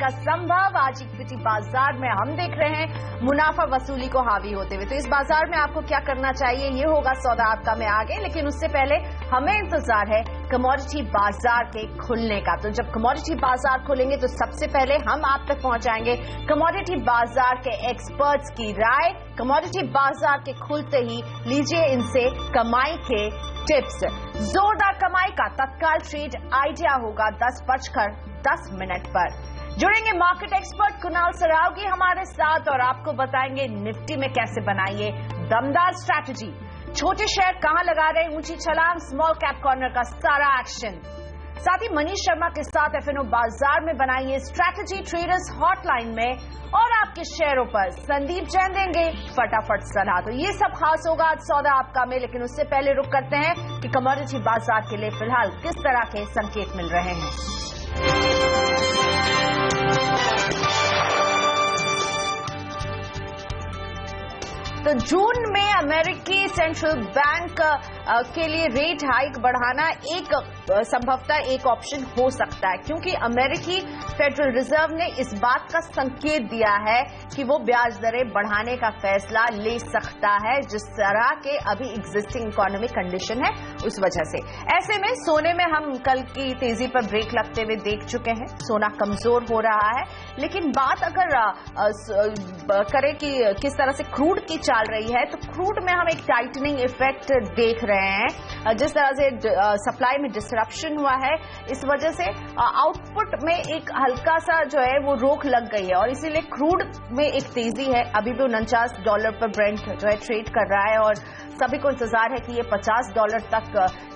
का संभव। आज इक्विटी बाजार में हम देख रहे हैं मुनाफा वसूली को हावी होते हुए। तो इस बाजार में आपको क्या करना चाहिए, ये होगा सौदा आपका में आगे। लेकिन उससे पहले हमें इंतजार है कमोडिटी बाजार के खुलने का। तो जब कमोडिटी बाजार खुलेंगे तो सबसे पहले हम आप तक पहुंचाएंगे कमोडिटी बाजार के एक्सपर्ट्स की राय। कमोडिटी बाजार के खुलते ही लीजिए इनसे कमाई के टिप्स। जोरदार कमाई का तत्काल ट्रेड आइडिया होगा 10:10 पर। जुड़ेंगे मार्केट एक्सपर्ट कुणाल सरावगी हमारे साथ और आपको बताएंगे निफ्टी में कैसे बनाइए दमदार स्ट्रैटेजी। छोटे शेयर कहां लगा रहे, ऊंची छलांग, स्मॉल कैप कॉर्नर का सारा एक्शन। साथ ही मनीष शर्मा के साथ एफएनओ बाजार में बनाइए स्ट्रैटेजी ट्रेडर्स हॉटलाइन में, और आपके शेयरों पर संदीप जैन देंगे फटाफट सलाह। तो ये सब खास होगा आज सौदा आपका में। लेकिन उससे पहले रुक करते हैं कि कमोडिटी बाजार के लिए फिलहाल किस तरह के संकेत मिल रहे हैं। तो जून में अमेरिकी सेंट्रल बैंक के लिए रेट हाइक बढ़ाना एक संभवतः एक ऑप्शन हो सकता है, क्योंकि अमेरिकी फेडरल रिजर्व ने इस बात का संकेत दिया है कि वो ब्याज दरें बढ़ाने का फैसला ले सकता है जिस तरह के अभी एग्जिस्टिंग इकोनॉमिक कंडीशन है उस वजह से। ऐसे में सोने में हम कल की तेजी पर ब्रेक लगते हुए देख चुके हैं, सोना कमजोर हो रहा है। लेकिन बात अगर करें कि किस तरह से क्रूड की चाल रही है, तो क्रूड में हम एक टाइटनिंग इफेक्ट देख रहे हैं। जिस तरह से सप्लाई में डिसरप्शन हुआ है, इस वजह से आउटपुट में एक हल्का सा जो है वो रोक लग गई है और इसीलिए क्रूड में एक तेजी है। अभी भी $49 पर ब्रेंट जो है ट्रेड कर रहा है और सभी को इंतजार है कि ये $50 तक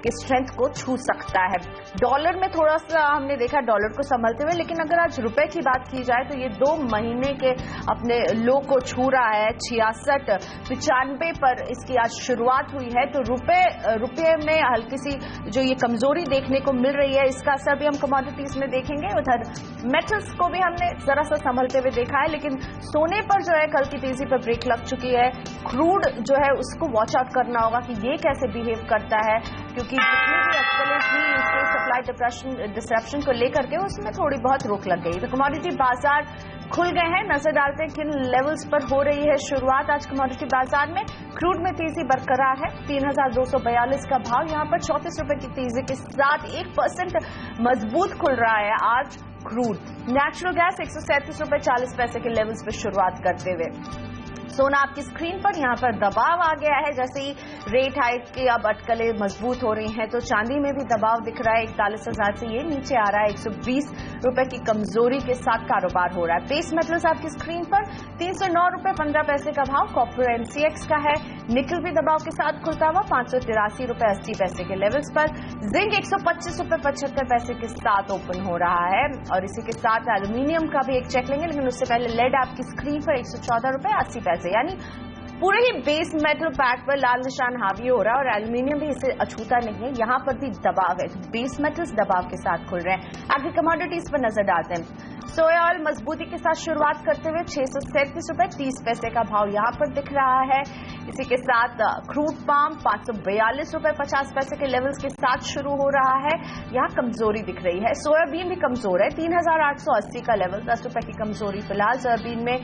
के स्ट्रेंथ को छू सकता है। डॉलर में थोड़ा सा हमने देखा डॉलर को संभलते हुए, लेकिन अगर आज रुपए की बात की जाए तो ये 2 महीने के अपने लो को छू रहा है। 66.95 पर इसकी आज शुरुआत हुई है। तो रुपये में हल्की सी जो ये कमजोरी देखने को मिल रही है, इसका असर भी हम कमोडिटीज में देखेंगे। उधर मेटल्स को भी हमने जरा सा संभलते हुए देखा है, लेकिन सोने पर जो है कल की तेजी पर ब्रेक लग चुकी है। क्रूड जो है उसको वॉच आउट करना होगा कि ये कैसे बिहेव करता है, क्योंकि जितनी भी अटकलें थी इसके सप्लाई डिसरप्शन को लेकर के उसमें थोड़ी बहुत रोक लग गई। तो कमोडिटी बाजार खुल गए हैं, नजर डालते हैं किन लेवल्स पर हो रही है शुरुआत आज कमोडिटी बाजार में। क्रूड में तेजी बरकरार है, 3242 का भाव, यहां पर 34 रुपए की तेजी के साथ 1% मजबूत खुल रहा है आज क्रूड। नेचुरल गैस 137.40 के लेवल्स पर शुरुआत करते हुए। सोना आपकी स्क्रीन पर, यहां पर दबाव आ गया है जैसे ही रेट हाइक की अब अटकलें मजबूत हो रही हैं। तो चांदी में भी दबाव दिख रहा है, 41,000 से ये नीचे आ रहा है। 120 रुपए की कमजोरी के साथ कारोबार हो रहा है। बेस मेटल्स आपकी स्क्रीन पर, 309 रुपए 15 पैसे का भाव कॉपर एमसीएक्स का है। निकल भी दबाव के साथ खुलता हुआ 583 रुपए 80 पैसे के लेवल्स पर। जिंक 125 रुपए 75 पैसे के साथ ओपन हो रहा है। और इसी के साथ एल्यूमिनियम का भी एक चेक लेंगे, लेकिन उससे पहले लेड आपकी स्क्रीन पर 114 रुपए 80 पैसे, यानी पूरे ही बेस मेटल पैक पर लाल निशान हावी हो रहा है और एल्यूमिनियम भी इसे अछूता नहीं है। यहां पर भी दबाव है, तो बेस मेटल्स दबाव के साथ खुल रहे हैं। आगे कमोडिटीज पर नजर डालते हैं। सोया ऑयल मजबूती के साथ शुरुआत करते हुए 637 रुपए 30 पैसे का भाव यहां पर दिख रहा है। इसी के साथ क्रूड पाम 542 रुपए 50 पैसे के लेवल्स के साथ शुरू हो रहा है, यहां कमजोरी दिख रही है। सोयाबीन भी कमजोर है, 3880 का लेवल, 10 रुपए की कमजोरी फिलहाल सोयाबीन में।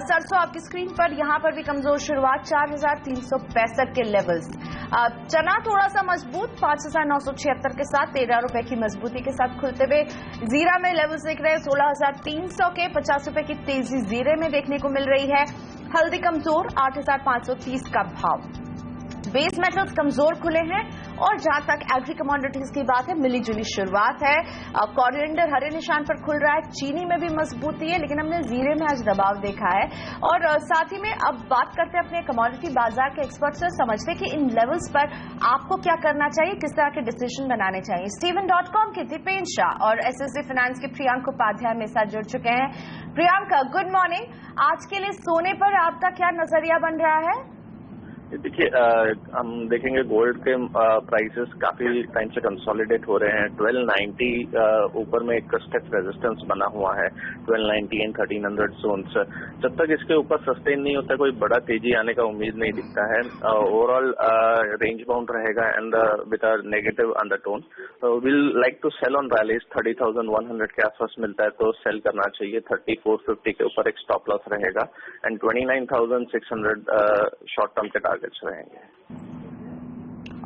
सरसों आपकी स्क्रीन पर, यहां पर भी कमजोर शुरुआत, 4365 के लेवल्स। चना थोड़ा सा मजबूत 5976 के साथ 13 रुपए की मजबूती के साथ खुलते हुए। जीरा में लेवल्स दिख रहे हैं 16,300 के, 50 रुपए की तेजी जीरे में देखने को मिल रही है। हल्दी कमजोर 8,530 का भाव। बेस मेटल्स कमजोर खुले हैं और जहां तक एग्री कमोडिटीज की बात है मिली जुली शुरुआत है। कोरिएंडर हरे निशान पर खुल रहा है, चीनी में भी मजबूती है, लेकिन हमने जीरे में आज दबाव देखा है। और साथ ही में अब बात करते हैं अपने कमोडिटी बाजार के एक्सपर्ट से, समझते कि इन लेवल्स पर आपको क्या करना चाहिए, किस तरह के डिसीजन बनाने चाहिए। Steven.com के दीपेन शाह और एसएसजी फाइनेंस के प्रियांक उपाध्याय मेरे साथ जुड़ चुके हैं। Priyank, good morning. आज के लिए सोने पर आपका क्या नजरिया बन रहा है? देखिए, हम देखेंगे गोल्ड के प्राइसेस काफी टाइम से कंसोलिडेट हो रहे हैं। 1290 ऊपर में एक स्टेप रेजिस्टेंस बना हुआ है, 1290 एंड 1300 जोन्स। जब तक इसके ऊपर सस्टेन नहीं होता, कोई बड़ा तेजी आने का उम्मीद नहीं दिखता है। ओवरऑल रेंज बाउंड रहेगा and with a negative undertone. Will like to sell on rallies. 30,100 के आसपास मिलता है तो सेल करना चाहिए। 3450 के ऊपर एक स्टॉप लॉस रहेगा एंड 29,600 शॉर्ट टर्म के टारगेट्स रहेंगे।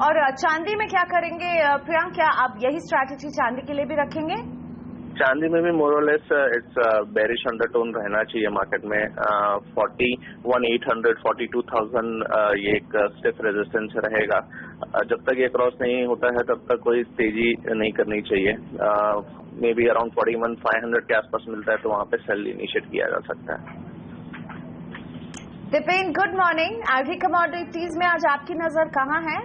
और चांदी में क्या करेंगे प्रियंक? क्या आप यही स्ट्रैटेजी चांदी के लिए भी रखेंगे? चांदी में भी मोरलेस इट्स बेरिश अंडरटोन रहना चाहिए मार्केट में। 41,800 42,000 ये एक स्टिफ रेजिस्टेंस रहेगा। जब तक ये क्रॉस नहीं होता है तब तक कोई तेजी नहीं करनी चाहिए। मे बी अराउंड 41,500 के आसपास मिलता है तो वहां पे सेल इनिशिएट किया जा सकता है। Dipen, good morning. Agree commodities में आज आपकी नजर कहाँ है?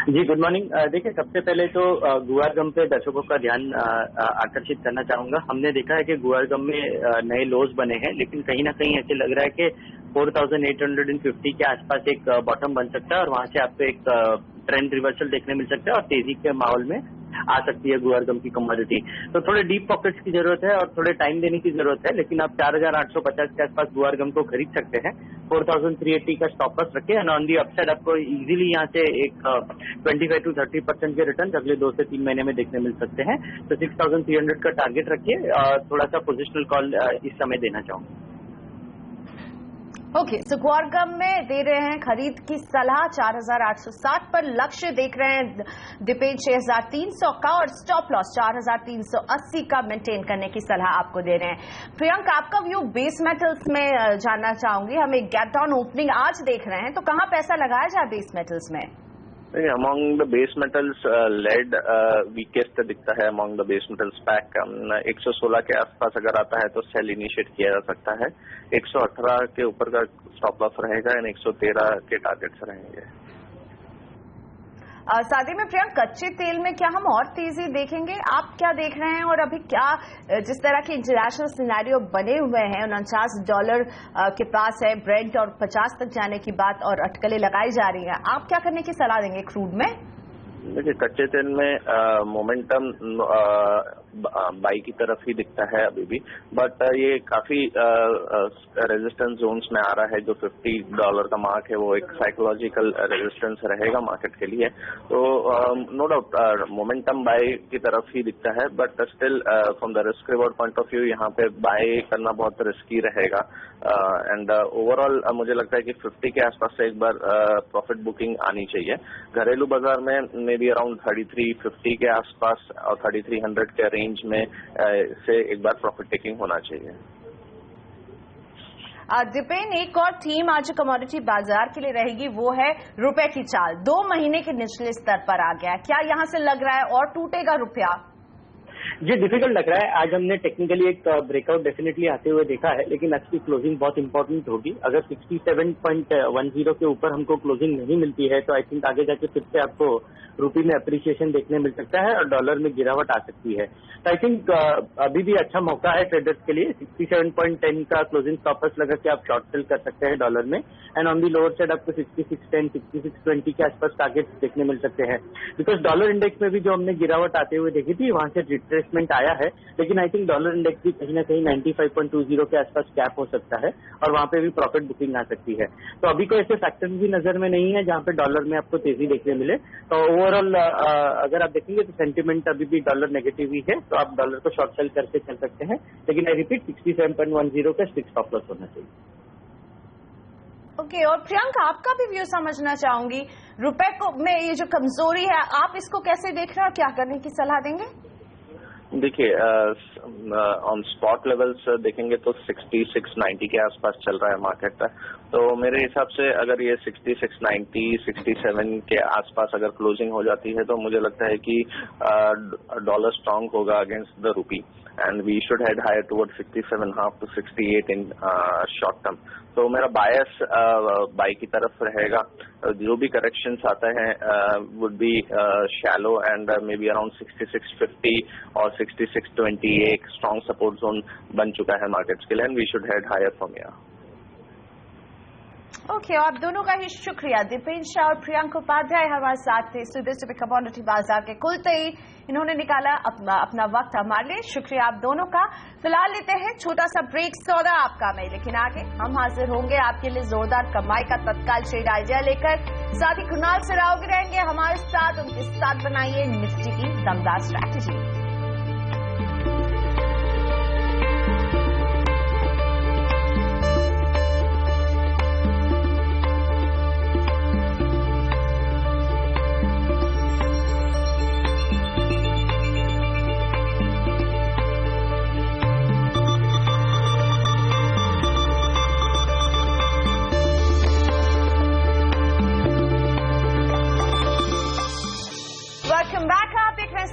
जी गुड मॉर्निंग। देखिए, सबसे पहले तो गुआरगम पे दर्शकों का ध्यान आकर्षित करना चाहूंगा। हमने देखा है कि गुआरगम में नए लोज बने हैं, लेकिन कहीं ना कहीं ऐसे लग रहा है कि 4,850 के आसपास एक बॉटम बन सकता है और वहां से आपको एक ट्रेंड रिवर्सल देखने मिल सकता है और तेजी के माहौल में आ सकती है गुआरगम की कमोडिटी। तो थोड़े डीप पॉकेट्स की जरूरत है और थोड़े टाइम देने की जरूरत है, लेकिन आप 4,850 के आसपास गुआरगम को खरीद सकते हैं। 4,380 का स्टॉप लॉस रखे एंड ऑन दी अपसाइड आपको इजीली यहाँ से एक 25 to 30% के रिटर्न अगले 2 से 3 महीने में देखने मिल सकते हैं। तो 6,300 का टारगेट रखिए और थोड़ा सा पोजिशनल कॉल इस समय देना चाहूंगा। ओके, सो गुआरगम में दे रहे हैं खरीद की सलाह 4,860 पर। लक्ष्य देख रहे हैं दिपेन 6,300 का और स्टॉप लॉस 4,380 का मेंटेन करने की सलाह आपको दे रहे हैं। प्रियंक, आपका व्यू बेस मेटल्स में जानना चाहूंगी। हम एक गैप डाउन ओपनिंग आज देख रहे हैं, तो कहां पैसा लगाया जाए बेस मेटल्स में? Among the base metals lead weakest दिखता है among the base metals pack. 116 के आसपास अगर आता है तो सेल इनिशिएट किया जा सकता है। 118 के ऊपर का स्टॉप लॉस रहेगा एंड 113 के टारगेट्स रहेंगे। साथ ही में प्रियंक, कच्चे तेल में क्या हम और तेजी देखेंगे? आप क्या देख रहे हैं? और अभी क्या जिस तरह के इंटरनेशनल सिनेरियो बने हुए हैं, $49 के पास है ब्रेंट और 50 तक जाने की बात और अटकलें लगाई जा रही हैं, आप क्या करने की सलाह देंगे क्रूड में? देखिए, कच्चे तेल में मोमेंटम बाई की तरफ ही दिखता है अभी भी, बट ये काफी रेजिस्टेंस जोन्स में आ रहा है। जो $50 का मार्क है वो एक साइकोलॉजिकल रेजिस्टेंस रहेगा मार्केट के लिए। तो नो डाउट मोमेंटम बाई की तरफ ही दिखता है, but still from the risk reward point of view यहाँ पे बाय करना बहुत रिस्की रहेगा। एंड ओवरऑल मुझे लगता है कि 50 के आसपास से एक बार प्रॉफिट बुकिंग आनी चाहिए। घरेलू बाजार में मे बी अराउंड 3350 के आसपास और 3300 के रेंज में से एक बार प्रॉफिट टेकिंग होना चाहिए। दिपेन, एक और थीम आज कमोडिटी बाजार के लिए रहेगी, वो है रुपए की चाल। 2 महीने के निचले स्तर पर आ गया। क्या यहां से लग रहा है और टूटेगा रुपया? जी डिफिकल्ट लग रहा है। आज हमने टेक्निकली एक ब्रेकआउट डेफिनेटली आते हुए देखा है, लेकिन आज की क्लोजिंग बहुत इंपॉर्टेंट होगी। अगर 67.10 के ऊपर हमको क्लोजिंग नहीं मिलती है तो आई थिंक आगे जाके फिर से आपको रुपये में अप्रिसिएशन देखने मिल सकता है और डॉलर में गिरावट आ सकती है। तो आई थिंक अभी भी अच्छा मौका है ट्रेडर्स के लिए। 67.10 का क्लोजिंग स्टॉप लॉस लगा के आप शॉर्ट सेल कर सकते हैं डॉलर में and on the lower side आपको 6610 6620 के आसपास टारगेट देखने मिल सकते हैं। बिकॉज डॉलर इंडेक्स में भी जो हमने गिरावट आते हुए देखी थी वहां से रिट्रेसमेंट आया है, लेकिन आई थिंक डॉलर इंडेक्स भी कहीं ना कहीं 95.20 के आसपास कैप हो सकता है और वहां पे भी प्रॉफिट बुकिंग आ सकती है। तो अभी कोई ऐसे फैक्टर्स भी नजर में नहीं है जहां पे डॉलर में आपको तेजी देखने मिले। तो ओवरऑल अगर आप देखेंगे तो सेंटिमेंट अभी भी डॉलर नेगेटिव ही है, तो आप डॉलर को शॉर्ट सेल करके चल सकते हैं, लेकिन आई रिपीट 67.10 का स्टिक स्टॉप लॉस होना चाहिए। ओके, और प्रियंका, आपका भी व्यू समझना चाहूंगी। रुपए को में ये जो कमजोरी है, आप इसको कैसे देख रहे हैं और क्या करने की सलाह देंगे? देखिए, ऑन स्पॉट लेवल्स देखेंगे तो 6690 के आसपास चल रहा है मार्केट। तो मेरे हिसाब से अगर ये 6690 67 के आसपास अगर क्लोजिंग हो जाती है तो मुझे लगता है कि डॉलर स्ट्रांग होगा against the rupee and we should head higher toward 67.5 to 68 in short term. तो मेरा बायस बाई की तरफ रहेगा। जो भी करेक्शंस आते हैं would be shallow and may be around 6650 और 6620 एक स्ट्रॉन्ग सपोर्ट जोन बन चुका है मार्केट्स के लिए and we should head higher from here. Okay, आप दोनों का ही शुक्रिया। दीपेन शाह और प्रियंक उपाध्याय हमारे साथ थे। सुबह कमोडिटी बाजार के खुलते ही इन्होंने निकाला अपना वक्त हमारे लिए। शुक्रिया आप दोनों का। फिलहाल लेते हैं छोटा सा ब्रेक सौदा आपका में, लेकिन आगे हम हाजिर होंगे आपके लिए जोरदार कमाई का तत्काल ट्रेड आइडिया लेकर। साथ ही कुणाल सराव भी रहेंगे हमारे साथ, उनके साथ बनाइए निफ्टी की दमदार स्ट्रैटेजी।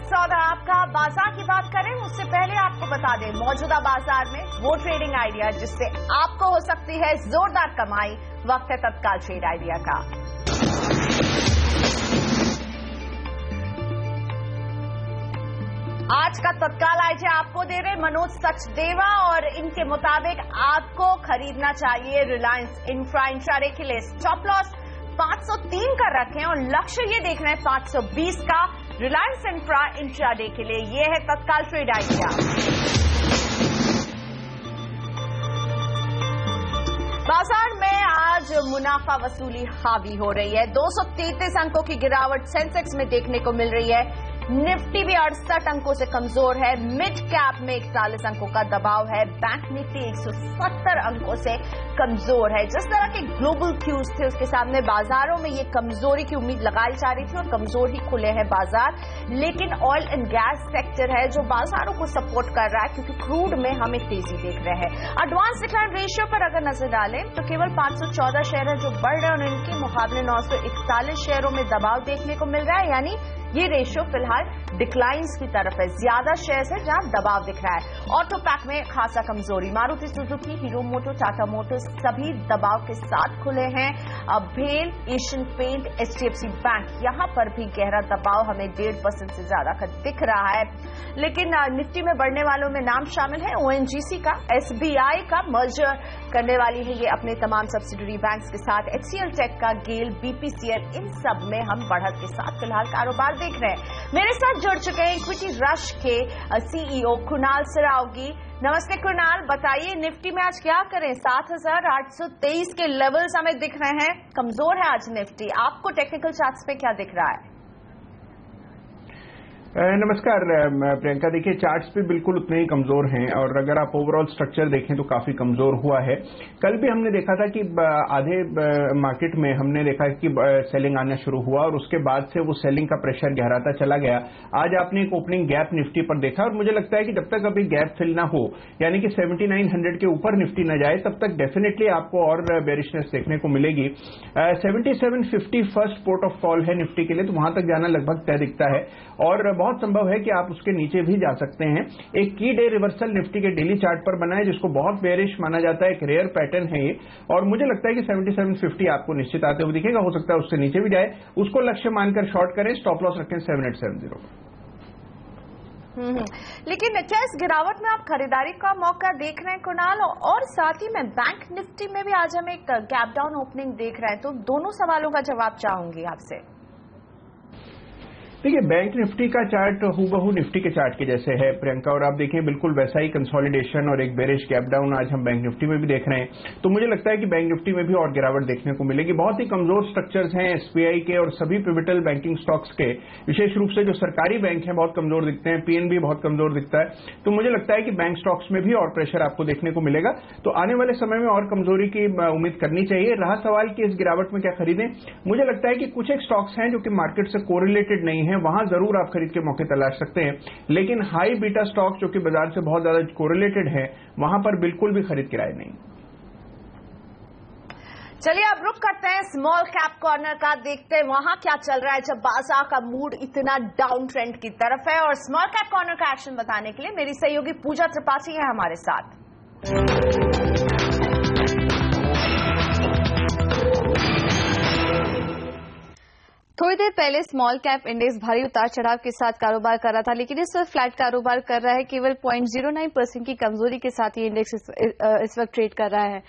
सौदा आपका। बाजार की बात करें उससे पहले आपको बता दें मौजूदा बाजार में वो ट्रेडिंग आइडिया जिससे आपको हो सकती है जोरदार कमाई। वक्त है तत्काल ट्रेड आइडिया का। आज का तत्काल आइडिया आपको दे रहे मनोज सचदेवा और इनके मुताबिक आपको खरीदना चाहिए रिलायंस इंफ्रा इंट्राडे के लिए। स्टॉप लॉस 503 का रखें और लक्ष्य ये देख रहे हैं 520 का रिलायंस इंफ्रा इंट्राडे के लिए। यह है तत्काल ट्रेड आइडिया। बाजार में आज मुनाफा वसूली हावी हो रही है। 233 अंकों की गिरावट सेंसेक्स में देखने को मिल रही है। निफ्टी भी 68 अंकों से कमजोर है। मिड कैप में 41 अंकों का दबाव है। बैंक निफ्टी 170 अंकों से कमजोर है। जिस तरह के ग्लोबल क्यूज थे उसके सामने बाजारों में ये कमजोरी की उम्मीद लगाई जा रही थी और कमजोर ही खुले हैं बाजार। लेकिन ऑयल एंड गैस सेक्टर है जो बाजारों को सपोर्ट कर रहा है क्योंकि क्रूड में हम एक तेजी देख रहे हैं। एडवांस डिक्लाइन रेशियो पर अगर नजर डालें तो केवल 514 शेयर है जो बढ़ रहे हैं और इनके मुकाबले 941 शेयरों में दबाव देखने को मिल रहा है। यानी ये रेशियो फिलहाल डिक्लाइंस की तरफ है। ज्यादा शेयर्स है जहां दबाव दिख रहा है। ऑटो पैक में खासा कमजोरी। मारुति सुजुकी, हीरो मोटो, टाटा मोटर्स सभी दबाव के साथ खुले हैं। भेल, एशियन पेंट, एचडीएफसी बैंक यहां पर भी गहरा दबाव हमें 1.5% से ज्यादा का दिख रहा है। लेकिन निफ्टी में बढ़ने वालों में नाम शामिल है ओएनजीसी का, एसबीआई का मर्जर करने वाली है ये अपने तमाम सब्सिडरी बैंक्स के साथ, एचसीएल टेक का, गेल, बीपीसीएल, इन सब में हम बढ़त के साथ फिलहाल कारोबार देख रहे हैं। मेरे साथ जुड़ चुके हैं इक्विटी रश के सीईओ कुणाल सरावगी। नमस्ते कुणाल, बताइए निफ्टी में आज क्या करें? 7,823 के लेवल्स हमें दिख रहे हैं। कमजोर है आज निफ्टी। आपको टेक्निकल चार्ट्स पे क्या दिख रहा है? नमस्कार प्रियंका। देखिए चार्ट्स भी बिल्कुल उतने ही कमजोर हैं और अगर आप ओवरऑल स्ट्रक्चर देखें तो काफी कमजोर हुआ है। कल भी हमने देखा था कि आधे मार्केट में हमने देखा कि सेलिंग आना शुरू हुआ और उसके बाद से वो सेलिंग का प्रेशर गहराता चला गया। आज आपने एक ओपनिंग गैप निफ्टी पर देखा और मुझे लगता है कि जब तक अभी गैप फिल ना हो यानी कि 7900 के ऊपर निफ्टी न जाए तब तक डेफिनेटली आपको और बेरिशनेस देखने को मिलेगी। 7750 फर्स्ट पोर्ट ऑफ कॉल है निफ्टी के लिए, तो वहां तक जाना लगभग तय दिखता है और बहुत संभव है कि आप उसके नीचे भी जा सकते हैं। एक की डे रिवर्सल निफ्टी के डेली चार्ट पर बना है जिसको बहुत बेरिश माना जाता है। एक रेयर पैटर्न है ये और मुझे लगता है कि 7750 आपको निश्चित आते हुए दिखेगा। हो सकता है उससे नीचे भी जाए, उसको लक्ष्य मानकर शॉर्ट करें। स्टॉप लॉस रखें 7870। लेकिन क्या इस गिरावट में आप खरीदारी का मौका देख रहे हैं कुणाल? और साथ ही में बैंक निफ्टी में भी आज हम एक गैप डाउन ओपनिंग देख रहे हैं, तो दोनों सवालों का जवाब चाहूंगी आपसे। देखिए बैंक निफ्टी का चार्ट हूबहू निफ्टी के चार्ट के जैसे है प्रियंका, और आप देखें बिल्कुल वैसा ही कंसोलिडेशन और एक बेरिश गैप डाउन आज हम बैंक निफ्टी में भी देख रहे हैं। तो मुझे लगता है कि बैंक निफ्टी में भी और गिरावट देखने को मिलेगी। बहुत ही कमजोर स्ट्रक्चर्स हैं एसबीआई के और सभी पिवटल बैंकिंग स्टॉक्स के, विशेष रूप से जो सरकारी बैंक हैं बहुत कमजोर दिखते हैं। पीएनबी बहुत कमजोर दिखता है। तो मुझे लगता है कि बैंक स्टॉक्स में भी और प्रेशर आपको देखने को मिलेगा। तो आने वाले समय में और कमजोरी की उम्मीद करनी चाहिए। रहा सवाल कि इस गिरावट में क्या खरीदें, मुझे लगता है कि कुछ एक स्टॉक्स हैं जो कि मार्केट से कोरिलेटेड नहीं है, वहां जरूर आप खरीद के मौके तलाश सकते हैं। लेकिन हाई बीटा स्टॉक जो कि बाजार से बहुत ज्यादा कोरिलेटेड है वहां पर बिल्कुल भी खरीद किराए नहीं। चलिए अब रुक करते हैं स्मॉल कैप कॉर्नर का, देखते हैं वहां क्या चल रहा है जब बाजार का मूड इतना डाउन ट्रेंड की तरफ है। और स्मॉल कैप कॉर्नर का एक्शन बताने के लिए मेरी सहयोगी पूजा त्रिपाठी है हमारे साथ। थोड़ी देर पहले स्मॉल कैप इंडेक्स भारी उतार चढ़ाव के साथ कारोबार कर रहा था, लेकिन इस वक्त फ्लैट कारोबार कर रहा है। केवल 0.09% की कमजोरी के साथ ये इंडेक्स इस वक्त ट्रेड कर रहा है।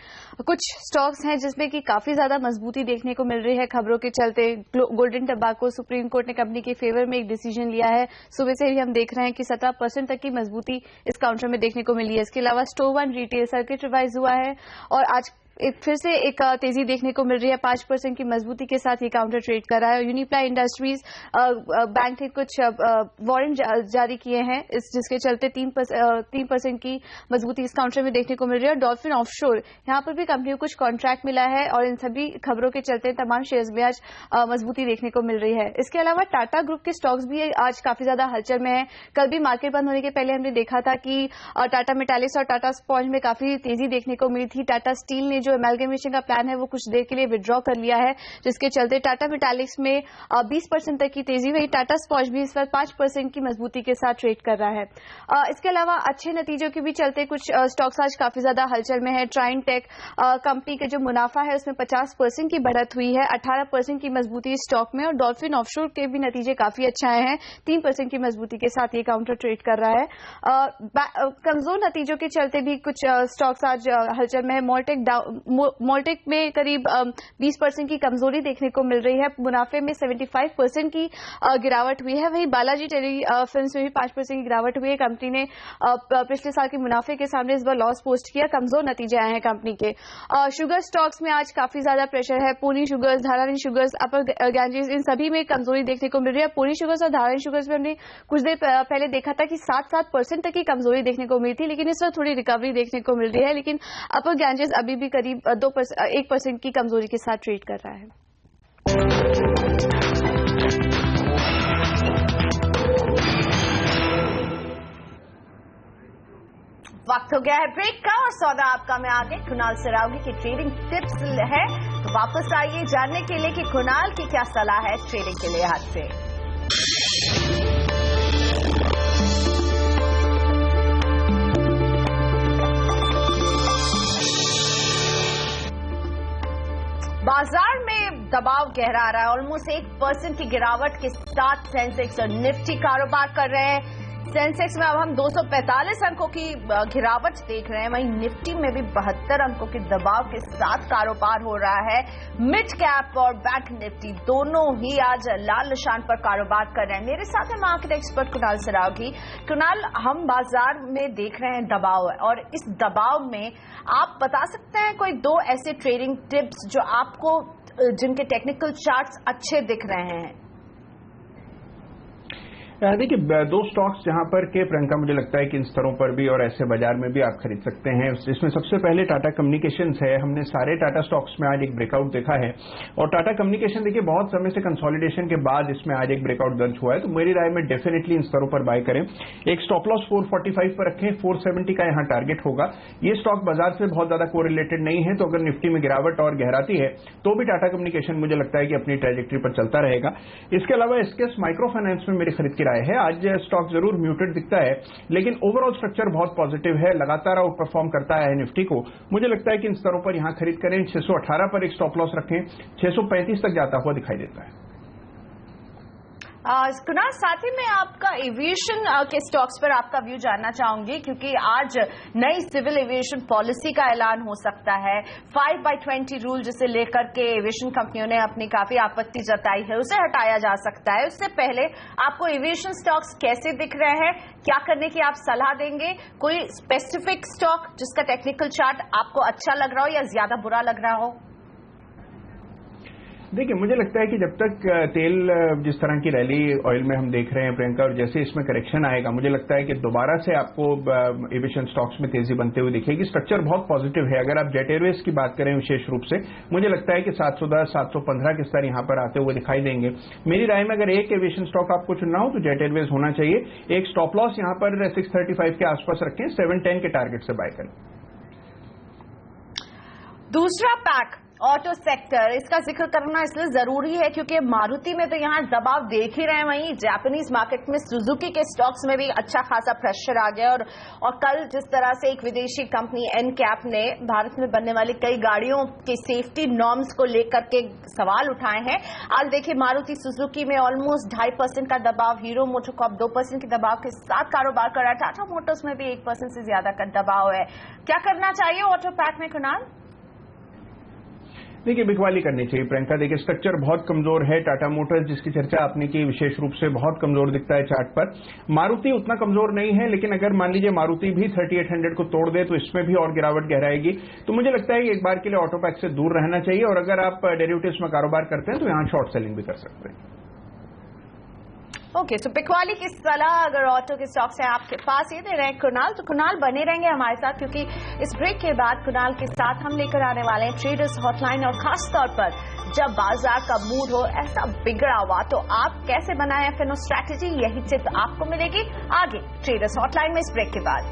कुछ स्टॉक्स हैं जिसमें कि काफी ज्यादा मजबूती देखने को मिल रही है खबरों के चलते। गोल्डन टबाको, सुप्रीम कोर्ट ने कंपनी के फेवर में एक डिसीजन लिया है। सुबह से ही हम देख रहे हैं कि 17% तक की मजबूती इस काउंटर में देखने को मिली है। इसके अलावा store one retail circuit revise हुआ है और आज फिर से एक तेजी देखने को मिल रही है। 5% की मजबूती के साथ ये काउंटर ट्रेड कर रहा है। यूनिप्लाई इंडस्ट्रीज बैंक ने कुछ वारंट जारी किए हैं जिसके चलते 3% की मजबूती इस काउंटर में देखने को मिल रही है। डॉल्फिन ऑफशोर, यहां पर भी कंपनी को कुछ कॉन्ट्रैक्ट मिला है और इन सभी खबरों के चलते तमाम शेयर्स में आज मजबूती देखने को मिल रही है। इसके अलावा टाटा ग्रुप के स्टॉक्स भी आज काफी ज्यादा हलचल में है। कल भी मार्केट बंद होने के पहले हमने देखा था कि टाटा मेटालिक्स और टाटा स्पॉन्ज में काफी तेजी देखने को मिली थी। टाटा स्टील ने जो एमैल्गमेशन का प्लान है वो कुछ देर के लिए विड्रॉ कर लिया है, जिसके चलते टाटा मेटालिक्स में 20% तक की तेजी हुई। टाटा स्पॉन्ज भी इस वक्त 5% की मजबूती के साथ ट्रेड कर रहा है। इसके अलावा अच्छे नतीजों के भी चलते कुछ स्टॉक्स आज काफी ज्यादा हलचल में है। ट्राइन टेक कंपनी का जो मुनाफा है उसमें 50% की बढ़त हुई है। 18% की मजबूती स्टॉक में और डॉल्फिन ऑफशोर के भी नतीजे काफी अच्छे आए हैं। 3% की मजबूती के साथ ये काउंटर ट्रेड कर रहा है। कमजोर नतीजों के चलते भी कुछ स्टॉक्स आज हलचल में है। मोल्टेक में करीब 20% की कमजोरी देखने को मिल रही है। मुनाफे में 75% की गिरावट हुई है। वहीं बालाजी टेली फिल्म्स में भी 5% की गिरावट हुई है। कंपनी ने पिछले साल के मुनाफे के सामने इस बार लॉस पोस्ट किया। कमजोर नतीजे आए हैं कंपनी के। शुगर स्टॉक्स में आज काफी ज्यादा प्रेशर है। पूनी शुगर्स, धारावी शुगर्स, अपर गैंजेस, इन सभी में कमजोरी देखने को मिल रही है। पूनी शुगर्स और धारावी शुगर्स में हमने कुछ देर पहले देखा था कि 7% तक की कमजोरी देखने को मिली थी, लेकिन इस वक्त थोड़ी रिकवरी देखने को मिल रही है। लेकिन अपर गैंजेस अभी भी करीब 1% की कमजोरी के साथ ट्रेड कर रहा है। वक्त हो गया है ब्रेक का और सौदा आपका में आगे कुणाल सरावगी की ट्रेडिंग टिप्स है। तो वापस आइए जानने के लिए कि कुणाल की क्या सलाह है ट्रेडिंग के लिए हाथ से। बाजार में दबाव गहरा आ रहा है। ऑलमोस्ट 1% की गिरावट के साथ सेंसेक्स और निफ्टी कारोबार कर रहे हैं। सेंसेक्स में अब हम 245 अंकों की गिरावट देख रहे हैं। वहीं निफ्टी में भी 72 अंकों के दबाव के साथ कारोबार हो रहा है। मिड कैप और बैंक निफ्टी दोनों ही आज लाल निशान पर कारोबार कर रहे हैं। मेरे साथ है मार्केट एक्सपर्ट कुणाल सरावगी। कुणाल, हम बाजार में देख रहे हैं दबाव है और इस दबाव में आप बता सकते हैं कोई दो ऐसे ट्रेडिंग टिप्स जो आपको जिनके टेक्निकल चार्ट्स अच्छे दिख रहे हैं? देखिए, दो स्टॉक्स जहां पर के प्रियंका मुझे लगता है कि इन स्तरों पर भी और ऐसे बाजार में भी आप खरीद सकते हैं। इसमें सबसे पहले टाटा कम्युनिकेशंस है। हमने सारे टाटा स्टॉक्स में आज एक ब्रेकआउट देखा है और टाटा कम्युनिकेशन देखिए बहुत समय से कंसोलिडेशन के बाद इसमें आज एक ब्रेकआउट दर्ज हुआ है। तो मेरी राय में डेफिनेटली इन स्तरों पर बाय करें। एक स्टॉप लॉस 445 पर रखें, 470 का यहां टारगेट होगा। ये स्टॉक बाजार से बहुत ज्यादा कोरिलेटेड नहीं है, तो अगर निफ्टी में गिरावट और गहराती है तो भी टाटा कम्युनिकेशन मुझे लगता है कि अपनी ट्रैजेक्टरी पर चलता रहेगा। इसके अलावा एसकेएस माइक्रो फाइनेंस में मेरी खरीद की राय है। आज स्टॉक जरूर म्यूटेड दिखता है, लेकिन ओवरऑल स्ट्रक्चर बहुत पॉजिटिव है, लगातार आउट परफॉर्म करता है निफ्टी को। मुझे लगता है कि इन स्तरों पर यहां खरीद करें। 618 पर एक स्टॉप लॉस रखें, 635 तक जाता हुआ दिखाई देता है। कुणाल, साथ ही में आपका एविएशन के स्टॉक्स पर आपका व्यू जानना चाहूंगी, क्योंकि आज नई सिविल एविएशन पॉलिसी का ऐलान हो सकता है। 5/20 रूल जिसे लेकर के एविएशन कंपनियों ने अपनी काफी आपत्ति जताई है, उसे हटाया जा सकता है। उससे पहले आपको एविएशन स्टॉक्स कैसे दिख रहे हैं, क्या करने की आप सलाह देंगे? कोई स्पेसिफिक स्टॉक जिसका टेक्निकल चार्ट आपको अच्छा लग रहा हो या ज्यादा बुरा लग रहा हो? देखिए, मुझे लगता है कि जब तक तेल जिस तरह की रैली ऑयल में हम देख रहे हैं प्रियंका, और जैसे इसमें करेक्शन आएगा, मुझे लगता है कि दोबारा से आपको एविएशन स्टॉक्स में तेजी बनते हुए दिखेगी। स्ट्रक्चर बहुत पॉजिटिव है। अगर आप जेट एयरवेज की बात करें विशेष रूप से, मुझे लगता है कि 710, 715 के स्तर यहां पर आते हुए दिखाई देंगे। मेरी राय में अगर एक एविएशन स्टॉक आपको चुनना हो तो जेट एयरवेज होना चाहिए। एक स्टॉप लॉस यहां पर 635 के आसपास रखें, 710 के टारगेट से बाय करें। दूसरा पैक ऑटो सेक्टर, इसका जिक्र करना इसलिए जरूरी है क्योंकि मारुति में तो यहाँ दबाव देख ही रहे हैं, वहीं जापानीज मार्केट में सुजुकी के स्टॉक्स में भी अच्छा खासा प्रेशर आ गया। और कल जिस तरह से एक विदेशी कंपनी एनकैप ने भारत में बनने वाली कई गाड़ियों के सेफ्टी नॉर्म्स को लेकर के सवाल उठाए हैं, आज देखिए मारुति सुजुकी में ऑलमोस्ट 2.5% का दबाव, हीरो मोटोकॉर्प 2% के दबाव के साथ कारोबार कर रहा है, टाटा मोटर्स में भी 1% से ज्यादा का दबाव है। क्या करना चाहिए ऑटो पैक में कुणाल? देखिए बिकवाली करनी चाहिए प्रियंका। देखिए स्ट्रक्चर बहुत कमजोर है, टाटा मोटर्स जिसकी चर्चा आपने की विशेष रूप से बहुत कमजोर दिखता है चार्ट पर। मारुति उतना कमजोर नहीं है, लेकिन अगर मान लीजिए मारुति भी 3800 को तोड़ दे तो इसमें भी और गिरावट गहराएगी। तो मुझे लगता है कि एक बार के लिए ऑटो पैक से दूर रहना चाहिए, और अगर आप डेरिवेटिव्स में कारोबार करते हैं तो यहां शॉर्ट सेलिंग भी कर सकते हैं। ओके, तो बिकवाली की सलाह अगर ऑटो के स्टॉक्स हैं आपके पास, ये दे रहे हैं कुणाल, तो कुणाल बने रहेंगे हमारे साथ, क्योंकि इस ब्रेक के बाद कुणाल के साथ हम लेकर आने वाले हैं ट्रेडर्स हॉटलाइन। और खास तौर पर जब बाजार का मूड हो ऐसा बिगड़ा हुआ तो आप कैसे बनाएं एफएनओ स्ट्रैटेजी, यही टिप आपको मिलेगी आगे ट्रेडर्स हॉटलाइन में इस ब्रेक के बाद।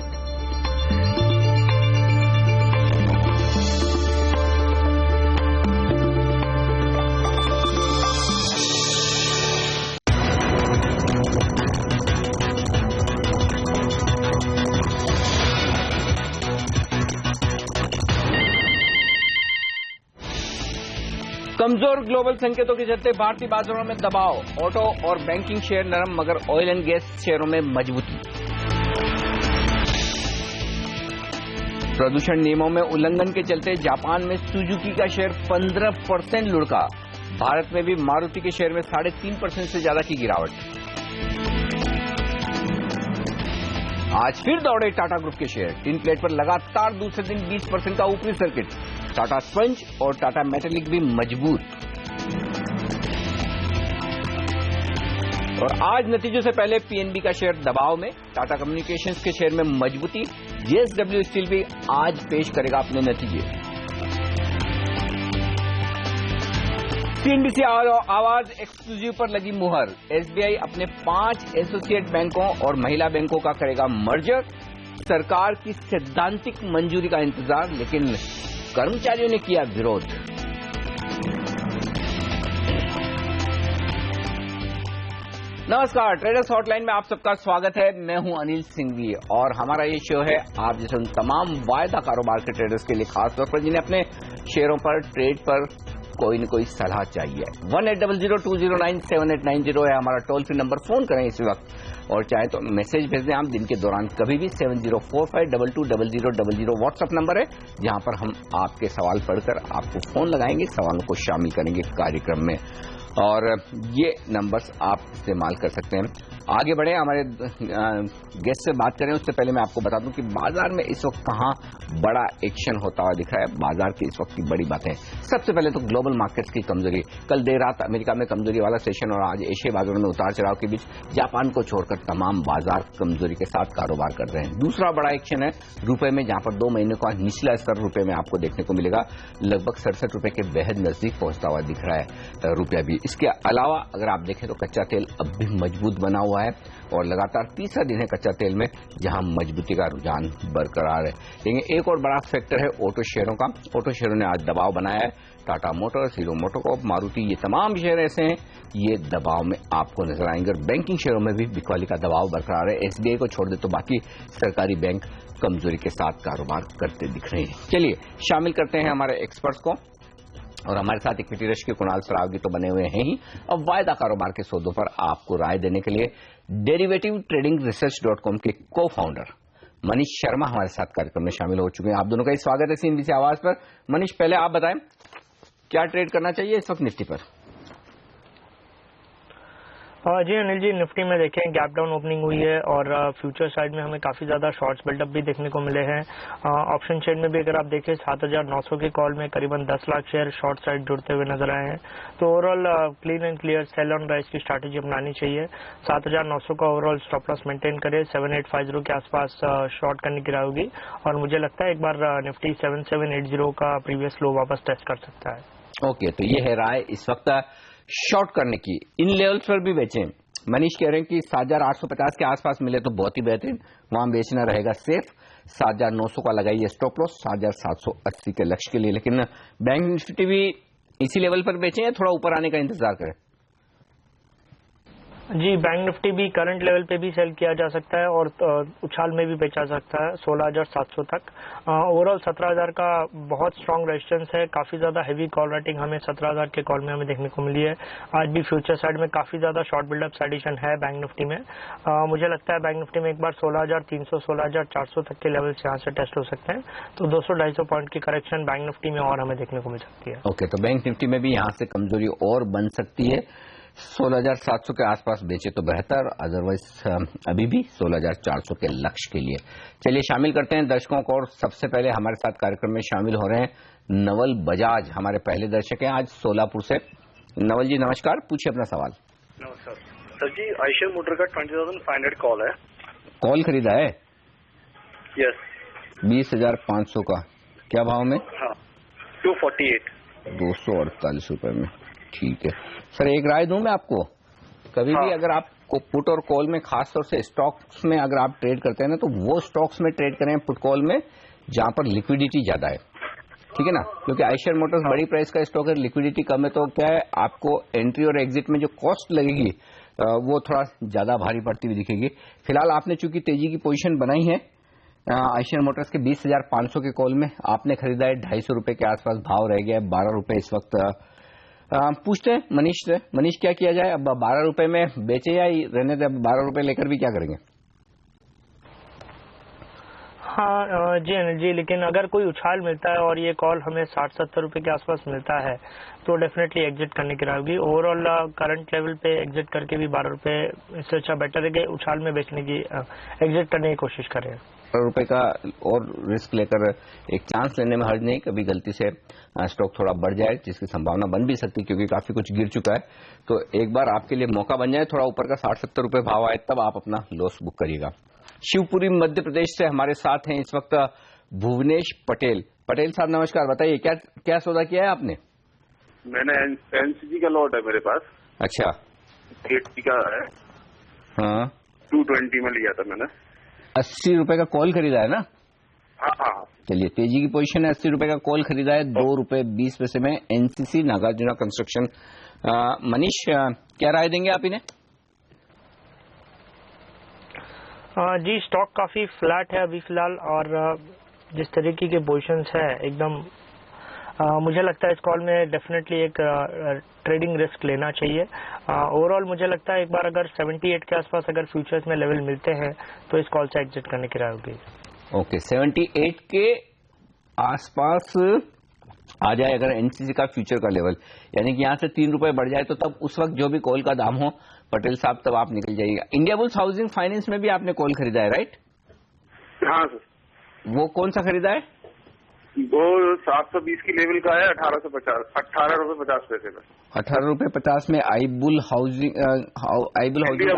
कमजोर ग्लोबल संकेतों के चलते भारतीय बाजारों में दबाव, ऑटो और बैंकिंग शेयर नरम मगर ऑयल एंड गैस शेयरों में मजबूती। प्रदूषण नियमों में उल्लंघन के चलते जापान में सुजुकी का शेयर 15% लुढ़का, भारत में भी मारुति के शेयर में 3.5% से ज्यादा की गिरावट। आज फिर दौड़े टाटा ग्रुप के शेयर, टिन प्लेट पर लगातार दूसरे दिन 20% का ऊपरी सर्किट, टाटा स्पंज और टाटा मेटालिक भी मजबूत। और आज नतीजों से पहले पीएनबी का शेयर दबाव में, टाटा कम्युनिकेशंस के शेयर में मजबूती, जेएसडब्ल्यू स्टील भी आज पेश करेगा अपने नतीजे। सीएनबीसी आवाज एक्सक्लूसिव पर लगी मुहर, एसबीआई अपने 5 एसोसिएट बैंकों और महिला बैंकों का करेगा मर्जर, सरकार की सैद्धांतिक मंजूरी का इंतजार, लेकिन कर्मचारियों ने किया विरोध। नमस्कार, ट्रेडर्स हॉटलाइन में आप सबका स्वागत है। मैं हूं अनिल सिंघवी और हमारा ये शो है आप जैसे उन तमाम वायदा कारोबार के ट्रेडर्स के लिए, खासतौर पर जिन्हें अपने शेयरों पर ट्रेड पर कोई न कोई सलाह चाहिए। 1800209789 है हमारा टोल फ्री नंबर, फोन करें इस वक्त, और चाहे तो मैसेज भेज दें आप दिन के दौरान कभी भी। 7045220000 व्हाट्सएप नंबर है, जहां पर हम आपके सवाल पढ़कर आपको फोन लगाएंगे, सवालों को शामिल करेंगे कार्यक्रम में, और ये नंबर्स आप इस्तेमाल कर सकते हैं। आगे बढ़े, हमारे गेस्ट से बात करें उससे पहले मैं आपको बता दूं कि बाजार में इस वक्त कहां बड़ा एक्शन होता हुआ दिख रहा है। बाजार की इस वक्त की बड़ी बातें, सबसे पहले तो ग्लोबल मार्केट्स की कमजोरी। कल देर रात अमेरिका में कमजोरी वाला सेशन और आज एशियाई बाजारों में उतार चढ़ाव के बीच जापान को छोड़कर तमाम बाजार कमजोरी के साथ कारोबार कर रहे हैं। दूसरा बड़ा एक्शन है रुपए में, जहां पर 2 महीने का निचला स्तर रुपए में आपको देखने को मिलेगा, लगभग 67 रुपए के बेहद नजदीक पहुंचता हुआ दिख रहा है रुपया भी। इसके अलावा अगर आप देखें तो कच्चा तेल अब भी मजबूत बना हुआ है और लगातार तीसरा दिन है कच्चा तेल में जहां मजबूती का रुझान बरकरार है। लेकिन एक और बड़ा फैक्टर है ऑटो शेयरों का। ऑटो शेयरों ने आज दबाव बनाया है, Tata Motors, hero MotoCorp, Maruti, ये तमाम शेयर ऐसे हैं ये दबाव में आपको नजर आएंगे। और बैंकिंग शेयरों में भी बिकवाली का दबाव बरकरार है। एसबीआई को छोड़ दे तो बाकी सरकारी बैंक कमजोरी के साथ कारोबार करते दिख रहे हैं। चलिए शामिल करते हैं हमारे एक्सपर्ट्स को, और हमारे साथ इक्विटी रश के कुणाल सरावगी तो बने हुए हैं ही। अब वायदा कारोबार के सौदों पर आपको राय देने के लिए डेरिवेटिव ट्रेडिंग रिसर्च.com के को फाउंडर मनीष शर्मा हमारे साथ कार्यक्रम में शामिल हो चुके हैं। आप दोनों का स्वागत है सीएनबीसी आवाज पर। मनीष, पहले आप बताएं क्या ट्रेड करना चाहिए इस वक्त निफ्टी पर? जी अनिल जी, निफ्टी में देखें गैप डाउन ओपनिंग हुई है और फ्यूचर साइड में हमें काफी ज्यादा शॉर्ट्स बिल्डअप भी देखने को मिले हैं। ऑप्शन शेयर में भी अगर आप देखें 7900 के कॉल में करीबन 10 लाख शेयर शॉर्ट साइड जुड़ते हुए नजर आए हैं। तो overall clean and clear sell on rise की स्ट्रैटेजी अपनानी चाहिए। 7900 का ओवरऑल स्टॉप लॉस मेंटेन करे, 7850 के आसपास शॉर्ट करने की राय होगी, और मुझे लगता है एक बार निफ्टी 7780 का प्रीवियस लो वापस टेस्ट कर सकता है। ओके, तो ये है राय इस वक्त शॉर्ट करने की। इन लेवल्स पर भी बेचें। मनीष कह रहे हैं कि 7850 के आसपास मिले तो बहुत ही बेहतरीन, वहां बेचना रहेगा सेफ। 7,900 का लगाइए स्टॉप लॉस 7,780 के लक्ष्य के लिए। लेकिन बैंक निफ्टी भी इसी लेवल पर बेचें या थोड़ा ऊपर आने का इंतजार करें? जी, बैंक निफ्टी भी करंट लेवल पे भी सेल किया जा सकता है और उछाल में भी बेचा सकता है 16,700 तक। ओवरऑल 17,000 का बहुत स्ट्रांग रेजिस्टेंस है। काफी ज्यादा हेवी कॉल रेटिंग हमें 17,000 के कॉल में हमें देखने को मिली है। आज भी फ्यूचर साइड में काफी ज्यादा शॉर्ट बिल्डअप एडिशन है बैंक निफ्टी में। मुझे लगता है बैंक निफ्टी में एक बार 16,300 16,400 तक के लेवल से यहाँ से टेस्ट हो सकते हैं, तो 200-250 पॉइंट की करेक्शन बैंक निफ्टी में और हमें देखने को मिल सकती है। ओके, तो बैंक निफ्टी में भी यहाँ से कमजोरी और बन सकती है। 16,700 के आसपास बेचे तो बेहतर, अदरवाइज अभी भी 16,400 के लक्ष्य के लिए। चलिए शामिल करते हैं दर्शकों को, और सबसे पहले हमारे साथ कार्यक्रम में शामिल हो रहे हैं नवल बजाज, हमारे पहले दर्शक हैं आज सोलापुर से। नवल जी नमस्कार, पूछिए अपना सवाल। नमस्कार सर जी, आयशर मोटर का 20,500 कॉल है। कॉल खरीदा है? यस। 20,500 का, क्या भाव में? हाँ, 248 248 रुपए में, ठीक है सर। एक राय दूं मैं आपको, कभी भी अगर आपको पुट और कॉल में, खासतौर से स्टॉक्स में अगर आप ट्रेड करते हैं ना, तो वो स्टॉक्स में ट्रेड करें पुट कॉल में जहां पर लिक्विडिटी ज्यादा है, ठीक है ना। क्योंकि आयशर मोटर्स बड़ी प्राइस का स्टॉक है, लिक्विडिटी कम है, तो क्या है आपको एंट्री और एग्जिट में जो कॉस्ट लगेगी वो थोड़ा ज्यादा भारी पड़ती हुई दिखेगी। फिलहाल आपने चूंकि तेजी की पोजीशन बनाई है आयशर मोटर्स के 20,500 के कॉल में, आपने खरीदा है 250 रुपए के आसपास, भाव रह गया है 12 रुपए इस वक्त। पूछते हैं मनीष से, मनीष क्या किया जाए, अब 12 रुपए में बेचे या रहने दे? 12 रुपए लेकर भी क्या करेंगे? हाँ जी अनिल जी, लेकिन अगर कोई उछाल मिलता है और ये कॉल हमें 60-70 रुपए के आसपास मिलता है तो डेफिनेटली एग्जिट करने की राय होगी। ओवरऑल करंट लेवल पे एग्जिट करके भी 12 रुपए, इससे अच्छा बेटर है कि उछाल में बेचने की, एग्जिट करने की कोशिश करें। 12 रुपए का और रिस्क लेकर एक चांस लेने में हर्ज नहीं, कभी गलती से स्टॉक थोड़ा बढ़ जाए जिसकी संभावना बन भी सकती है क्योंकि काफी कुछ गिर चुका है, तो एक बार आपके लिए मौका बन जाए, थोड़ा ऊपर का 60-70 रुपए भाव आए तब आप अपना लॉस बुक करिएगा। शिवपुरी मध्य प्रदेश से हमारे साथ हैं इस वक्त भुवनेश पटेल। पटेल साहब नमस्कार, बताइए क्या सौदा किया है आपने? मैंने एनसीजी का लॉट है मेरे पास। अच्छा, 80 का है। हाँ, 220 में लिया था मैंने। 80 रुपए का कॉल खरीदा है ना? हाँ। चलिए, तेजी की पोजीशन है, 80 रुपए का कॉल खरीदा है, 2 रुपए 20 पैसे में एनसीसी नागार्जुना कंस्ट्रक्शन। मनीष क्या राय देंगे आप इन्हें? जी, स्टॉक काफी फ्लैट है अभी फिलहाल, और जिस तरीके के पोजीशंस है एकदम, मुझे लगता है इस कॉल में डेफिनेटली एक ट्रेडिंग रिस्क लेना चाहिए। ओवरऑल मुझे लगता है एक बार अगर 78 के आसपास अगर फ्यूचर्स में लेवल मिलते हैं तो इस कॉल से एग्जिट करने की राय होगी। ओके, 78 के आसपास आ जाए अगर एनसीसी का फ्यूचर का लेवल, यानी कि यहां से 3 रुपए बढ़ जाए, तो तब उस वक्त जो भी कॉल का दाम हो पटेल साहब तब आप निकल जाइएगा। इंडिया बुल्स हाउसिंग फाइनेंस में भी आपने कॉल खरीदा है, राइट? हाँ सर। वो कौन सा खरीदा है? वो 720 की लेवल का है, 18 रुपए 50 पैसे में। 18 रुपए 50 में आईबुल हाउसिंग, इंडिया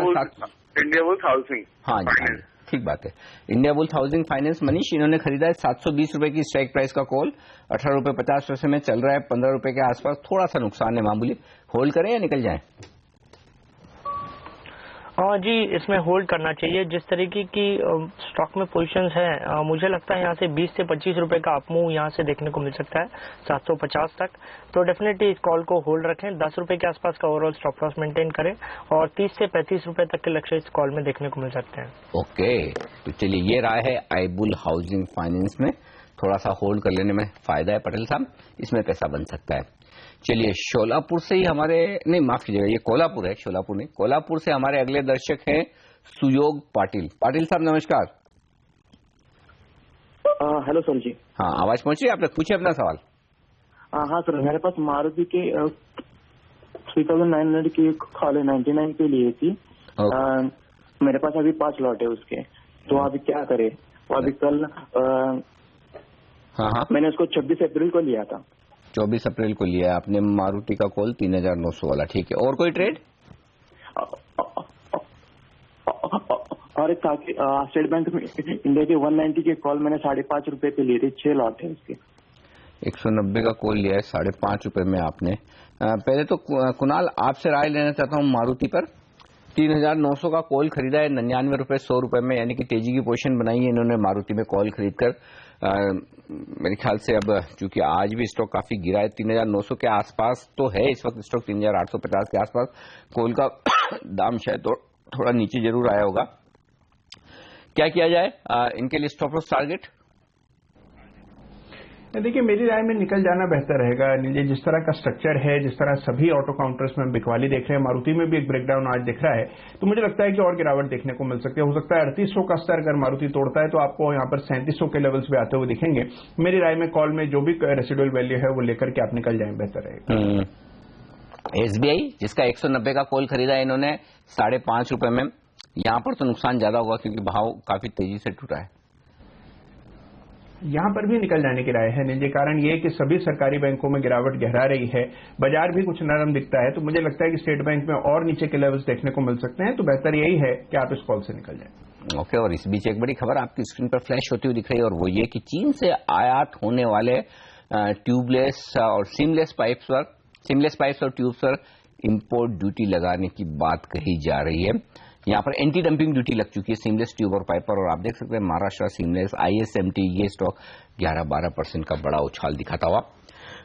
बुल्स हाउसिंग। हाँ जी, ठीक बात है, India bulls housing finance. Manish, इन्होंने खरीदा है 720 रुपए की स्ट्राइक प्राइस का कॉल, 18 रुपए 50 पैसे में चल रहा है, 15 रुपए के आसपास, थोड़ा सा नुकसान है मामूली। होल्ड करें या निकल जाएं? जी, इसमें होल्ड करना चाहिए। जिस तरीके की स्टॉक में पोजीशंस हैं, मुझे लगता है यहाँ से 20 से 25 रुपए का अपमूव यहाँ से देखने को मिल सकता है 750 तक, तो डेफिनेटली इस कॉल को होल्ड रखें। 10 रुपए के आसपास का ओवरऑल स्टॉप लॉस मेंटेन करें और 30 से 35 रुपए तक के लक्ष्य इस कॉल में देखने को मिल सकते हैं। ओके, तो चलिए, ये राय है आईबुल हाउसिंग फाइनेंस में, थोड़ा सा होल्ड कर लेने में फायदा है पटेल साहब, इसमें पैसा बन सकता है। चलिए, शोलापुर से ही हमारे, नहीं माफ कीजिएगा, ये कोल्हापुर है, शोलापुर नहीं, कोल्हापुर से हमारे अगले दर्शक हैं सुयोग पाटिल। पाटिल साहब नमस्कार। हेलो सर जी। हाँ, आवाज पहुंच रही है आप तक, पूछिए अपना सवाल। हाँ सर, मेरे पास मारुति के 3900 की कॉल 99 पे लिए थी। मेरे पास अभी 5 लॉट है उसके, तो अभी क्या करे? तो अभी कल हाँ, मैंने उसको 26 अप्रैल को लिया था। 24 अप्रैल को लिया है आपने मारुति का कॉल 3,900 वाला, ठीक है। और कोई ट्रेड? और एक स्टेट बैंक में इंडिया के 190 के कॉल मैंने 5.5 रुपए पे लिए थे, 6 लॉट है उसके। 190 का कॉल लिया है 5.5 रुपए में आपने। पहले तो कुणाल आपसे राय लेना चाहता हूं मारुति पर। 3,900 का कॉल खरीदा है 99 रुपए 100 रुपए में, यानी कि तेजी की पोजीशन बनाई है इन्होंने मारुति में कॉल खरीदकर। मेरे ख्याल से अब चूंकि आज भी स्टॉक काफी गिरा है, 3,900 के आसपास तो है इस वक्त स्टॉक, 3,850 के आसपास। कॉल का दाम शायद थोड़ा नीचे जरूर आया होगा। क्या किया जाए इनके लिए स्टॉप लॉस टारगेट? देखिए, मेरी राय में निकल जाना बेहतर रहेगा। जिस तरह का स्ट्रक्चर है, जिस तरह सभी ऑटो काउंटर्स में बिकवाली देख रहे हैं, मारुति में भी एक ब्रेकडाउन आज दिख रहा है, तो मुझे लगता है कि और गिरावट देखने को मिल सकती है। हो सकता है 3800 का स्तर अगर मारुति तोड़ता है तो आपको यहाँ पर 3700 के लेवल्स पे आते हुए दिखेंगे। मेरी राय में कॉल में जो भी रेसिडुअल वैल्यू है वो लेकर के आप निकल जाए, बेहतर रहेगा। SBI जिसका 190 का कॉल खरीदा है इन्होंने 5.5 रुपए में, यहां पर तो नुकसान ज्यादा होगा क्योंकि भाव काफी तेजी से टूटा है। यहां पर भी निकल जाने की राय है निजी, कारण ये कि सभी सरकारी बैंकों में गिरावट गहरा रही है, बाजार भी कुछ नरम दिखता है, तो मुझे लगता है कि स्टेट बैंक में और नीचे के लेवल्स देखने को मिल सकते हैं। तो बेहतर यही है कि आप इस कॉल से निकल जाएं। ओके, और इस बीच एक बड़ी खबर आपकी स्क्रीन पर फ्लैश होती हुई दिख रही है, और वो ये कि चीन से आयात होने वाले ट्यूबलेस और सीमलेस पाइप्स और ट्यूब्स पर इंपोर्ट ड्यूटी लगाने की बात कही जा रही है। यहाँ पर एंटी डंपिंग ड्यूटी लग चुकी है सीमलेस ट्यूब और पाइप पर, और आप देख सकते हैं महाराष्ट्र सीमलेस, ISMT, ये स्टॉक 11-12% का बड़ा उछाल दिखाता हुआ।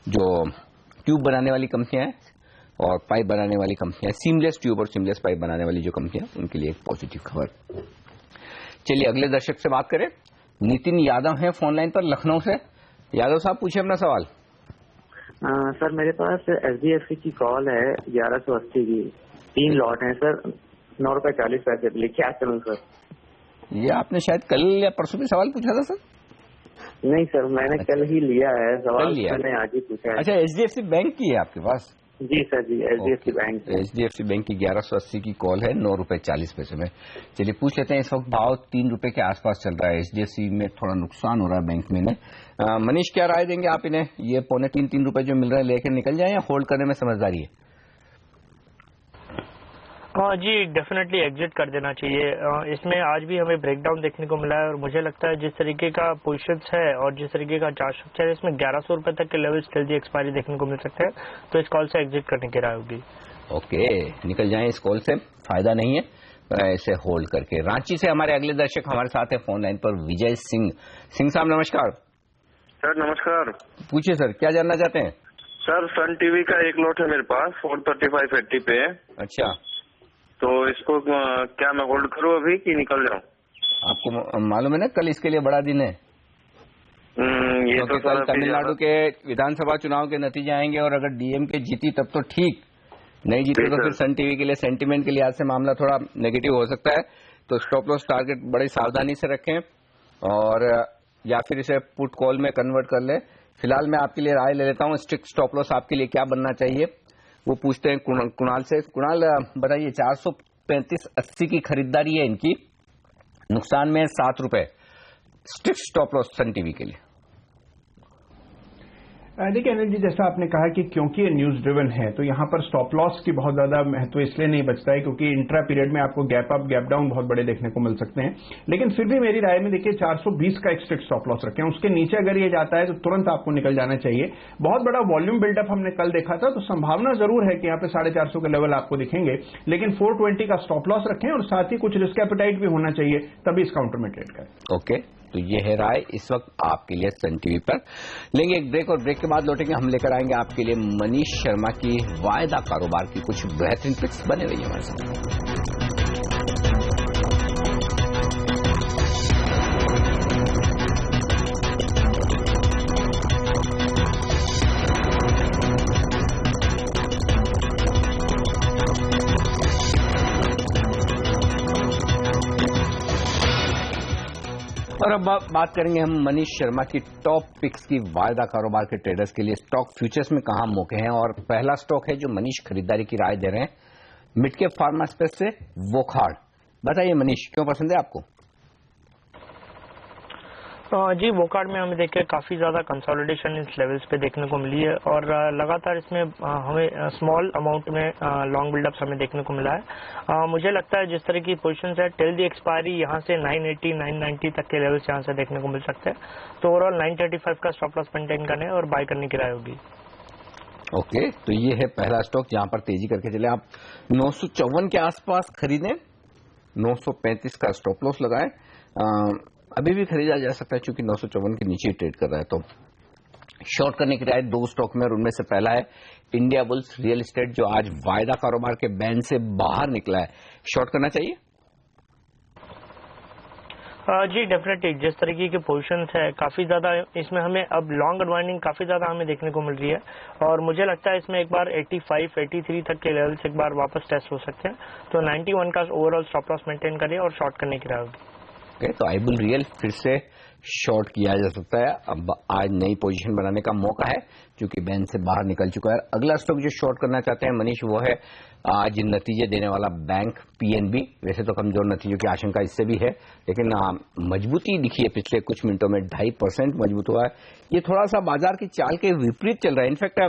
जो ट्यूब बनाने वाली कंपनियां हैं और पाइप बनाने वाली कंपनियां, सीमलेस ट्यूब और सीमलेस पाइप बनाने वाली जो कंपनियां, उनके लिए एक पॉजिटिव खबर। चलिए अगले दर्शक से बात करें। नितिन यादव हैं फोन लाइन पर लखनऊ से। यादव साहब पूछिए अपना सवाल। सर मेरे पास SBFC की कॉल है 1180 की, 3 लॉट हैं सर, 9 रुपए 40 पैसे, क्या करूं सर? ये आपने शायद कल या परसों भी सवाल पूछा था सर? नहीं सर, मैंने कल ही लिया है सवाल, मैंने आज ही पूछा है। अच्छा, HDFC बैंक की है आपके पास? जी सर जी, HDFC बैंक। HDFC बैंक की 1180 की कॉल है 9 रुपए 40 पैसे में। चलिए पूछ लेते हैं, इस वक्त भाव 3 रुपए के आसपास चल रहा है, HDFC में थोड़ा नुकसान हो रहा है बैंक में। मनीष क्या राय देंगे आप इन्हें? ये 2.25-3 रुपए जो मिल रहे हैं लेकर निकल जाए या होल्ड करने में समझदारी है? जी डेफिनेटली एग्जिट कर देना चाहिए। इसमें आज भी हमें ब्रेकडाउन देखने को मिला है, और मुझे लगता है जिस तरीके का पोजीशंस है और जिस तरीके का चार्ट स्ट्रक्चर है, इसमें 1100 रुपए तक के लेवल्स जल्दी एक्सपायरी देखने को मिल सकते हैं, तो इस कॉल से एग्जिट करने की राय होगी। ओके, निकल जाएं इस कॉल से, फायदा नहीं है ऐसे होल्ड करके। रांची से हमारे अगले दर्शक हमारे साथ है फोन लाइन पर, विजय सिंह। सिंह साहब नमस्कार। सर नमस्कार। पूछिए सर, क्या जानना चाहते हैं? सर सन टीवी का एक लॉट है मेरे पास 435.80 पे। अच्छा, तो इसको क्या मैं होल्ड करूं अभी कि निकल जाऊं? आपको मालूम है ना कल इसके लिए बड़ा दिन है। ये तो कल तमिलनाडु के विधानसभा चुनाव के नतीजे आएंगे, और अगर DMK जीती तब तो ठीक, नहीं जीती तो फिर सन टीवी के लिए सेंटीमेंट के लिहाज से मामला थोड़ा नेगेटिव हो सकता है। तो स्टॉप लॉस टारगेट बड़ी सावधानी से रखें, और या फिर इसे पुट कॉल में कन्वर्ट कर ले। फिलहाल मैं आपके लिए राय ले लेता हूँ, स्ट्रिक्ट स्टॉप लॉस आपके लिए क्या बनना चाहिए वो पूछते हैं कुणाल से। कुणाल बताइए, 435.80 की खरीदारी है इनकी, नुकसान में 7 रुपए, strict stop loss Sun TV के लिए। देखिए अनिल जी, जैसा आपने कहा कि क्योंकि ये न्यूज ड्रिवन है तो यहाँ पर स्टॉप लॉस की बहुत ज्यादा महत्व इसलिए नहीं बचता है क्योंकि इंट्रा पीरियड में आपको गैप अप गैप डाउन बहुत बड़े देखने को मिल सकते हैं। लेकिन फिर भी मेरी राय में देखिए 420 का एक स्ट्रिक्ट स्टॉप लॉस रखें, उसके नीचे अगर ये जाता है तो तुरंत आपको निकल जाना चाहिए। बहुत बड़ा वॉल्यूम बिल्डअप हमने कल देखा था, तो संभावना जरूर है कि यहाँ पे 450 के लेवल आपको दिखेंगे, लेकिन 420 का स्टॉप लॉस रखें और साथ ही कुछ रिस्क एपेटाइट भी होना चाहिए, तभी इस काउंटर में ट्रेड करें। ओके, तो ये है राय इस वक्त आपके लिए सन टीवी पर। लेंगे एक ब्रेक, और ब्रेक के बाद लौटेंगे, हम लेकर आएंगे आपके लिए मनीष शर्मा की वायदा कारोबार की कुछ बेहतरीन पिक्स। बने रहिए हमारे साथ। और अब बात करेंगे हम मनीष शर्मा की टॉप पिक्स की वायदा कारोबार के ट्रेडर्स के लिए स्टॉक फ्यूचर्स में कहां मौके हैं। और पहला स्टॉक है जो मनीष खरीदारी की राय दे रहे हैं, मिड कैप फार्मा स्पेस से वोकहार्ड। बताइए मनीष, क्यों पसंद है आपको? जी, वोकहार्ड में हमें देखिए काफी ज्यादा कंसोलिडेशन इस लेवल्स पे देखने को मिली है, और लगातार इसमें हमें स्मॉल अमाउंट में लॉन्ग बिल्डअप्स हमें देखने को मिला है। मुझे लगता है जिस तरह की पोजीशंस है टिल दी एक्सपायरी यहाँ से 980 990 तक के लेवल्स यहाँ से देखने को मिल सकते हैं, तो ओवरऑल 935 का स्टॉप लॉस मेंटेन करने और बाय करने की राय होगी। ओके, तो ये है पहला स्टॉक जहां पर तेजी करके चले। आप 954 के आसपास खरीदें, 935 का स्टॉप लॉस लगाएं। अभी भी खरीदा जा सकता है क्योंकि 954 के नीचे ट्रेड कर रहा है। तो शॉर्ट करने की राय 2 स्टॉक में, और उनमें से पहला है इंडिया बुल्स रियल एस्टेट, जो आज वायदा कारोबार के बैन से बाहर निकला है। शॉर्ट करना चाहिए? जी डेफिनेटली, जिस तरीके की पोजीशंस है काफी ज्यादा इसमें हमें अब लॉन्ग अनवाइंडिंग काफी ज्यादा हमें देखने को मिल रही है, और मुझे लगता है इसमें एक बार 85, 83 तक के लेवल्स एक बार वापस टेस्ट हो सकते हैं। तो 91 का ओवरऑल स्टॉप लॉस मेंटेन करिए और शॉर्ट करने की राय होगी। तो आईबुल रियल फिर से शॉर्ट किया जा सकता है। अब आज नई पोजीशन बनाने का मौका है क्योंकि बैन से बाहर निकल चुका है। अगला स्टॉक जो शॉर्ट करना चाहते हैं मनीष, वो है आज नतीजे देने वाला बैंक पीएनबी। वैसे तो कमजोर नतीजों की आशंका इससे भी है, लेकिन मजबूती दिखी है पिछले कुछ मिनटों में, 2.5% मजबूत हुआ है। ये थोड़ा सा बाजार की चाल के विपरीत चल रहा है। इनफैक्ट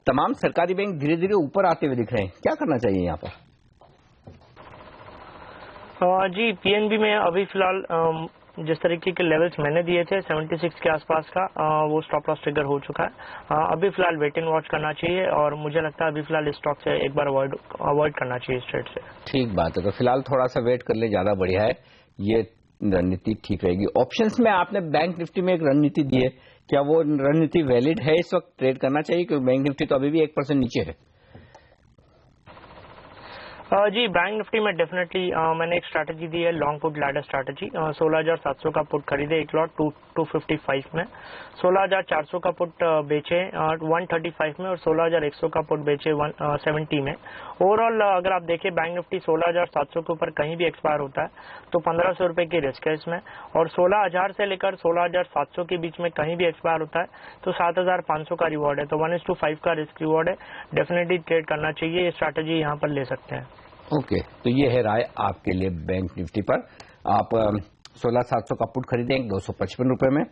तमाम सरकारी बैंक धीरे धीरे ऊपर आते हुए दिख रहे हैं। क्या करना चाहिए यहाँ पर? जी पीएनबी में अभी फिलहाल जिस तरीके के लेवल्स मैंने दिए थे 76 के आसपास का, वो स्टॉप लॉस ट्रिगर हो चुका है। अभी फिलहाल वेट एंड वॉच करना चाहिए, और मुझे लगता है अभी फिलहाल इस स्टॉक से एक बार अवॉइड करना चाहिए इस ट्रेड से। ठीक बात है, तो फिलहाल थोड़ा सा वेट कर ले, ज्यादा बढ़िया है। ये रणनीति ठीक रहेगी। ऑप्शंस में आपने बैंक निफ्टी में एक रणनीति दी है, क्या वो रणनीति वैलिड है इस वक्त? ट्रेड करना चाहिए क्योंकि बैंक निफ्टी तो अभी भी 1% नीचे है। जी बैंक निफ्टी में डेफिनेटली मैंने एक स्ट्रैटेजी दी है, लॉन्ग पुट लैडर स्ट्रैटेजी। 16,700 का पुट खरीदे एक लॉट 255 में, 16,400 का पुट बेचे 135 में, और 16,100 का पुट बेचे 170 में। ओवरऑल अगर आप देखें बैंक निफ्टी 16,700 के ऊपर कहीं भी एक्सपायर होता है तो 1,500 रुपए की रिस्क है इसमें, और 16,000 से लेकर 16,700 के बीच में कहीं भी एक्सपायर होता है तो 7,500 का रिवॉर्ड है। तो 1:5 का रिस्क रिवॉर्ड है, डेफिनेटली ट्रेड करना चाहिए। ये स्ट्रैटेजी यहाँ पर ले सकते हैं। ओके, तो ये है राय आपके लिए बैंक निफ्टी पर। आप 16,700 का पुट खरीदें 255 रुपए में,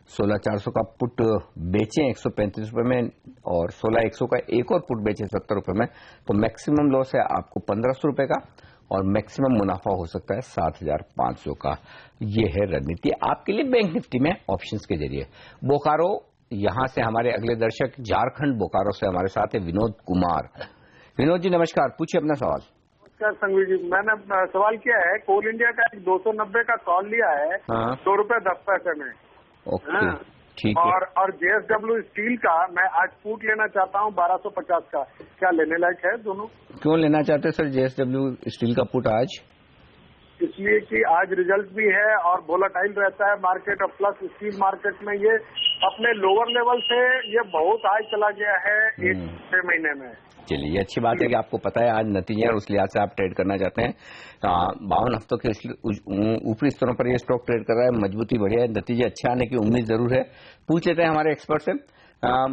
16,400 का पुट बेचें 135 रुपए में, और 16,100 का एक और पुट बेचें 70 रुपए में। तो मैक्सिमम लॉस है आपको 1,500 रुपए का, और मैक्सिमम मुनाफा हो सकता है 7,500 का। ये है रणनीति आपके लिए बैंक निफ्टी में ऑप्शंस के जरिए। बोकारो, यहां से हमारे अगले दर्शक झारखंड बोकारो से हमारे साथ है विनोद कुमार। विनोद जी नमस्कार, पूछिए अपना सवाल। संघवी जी, मैंने सवाल किया है, कोल इंडिया का 290 का कॉल लिया है, ₹2.10 में। ओके, ठीक है। और जेएसडब्ल्यू स्टील का मैं आज फूट लेना चाहता हूँ 1250 का, क्या लेने लायक है दोनों? क्यों लेना चाहते हैं सर जेएसडब्ल्यू स्टील का पुट आज? इसलिए कि आज रिजल्ट भी है और वोलेटाइल रहता है मार्केट, और प्लस स्टील मार्केट में ये अपने लोअर लेवल से ये बहुत हाई चला गया है 1-6 महीने में। चलिए, ये अच्छी बात है कि आपको पता है आज नतीजे, और उस लिहाज से आप ट्रेड करना चाहते हैं। 52 हफ्तों के ऊपरी स्तरों पर ये स्टॉक ट्रेड कर रहा है, मजबूती बढ़िया है, नतीजे अच्छे आने की उम्मीद जरूर है। पूछ लेते हैं हमारे एक्सपर्ट से।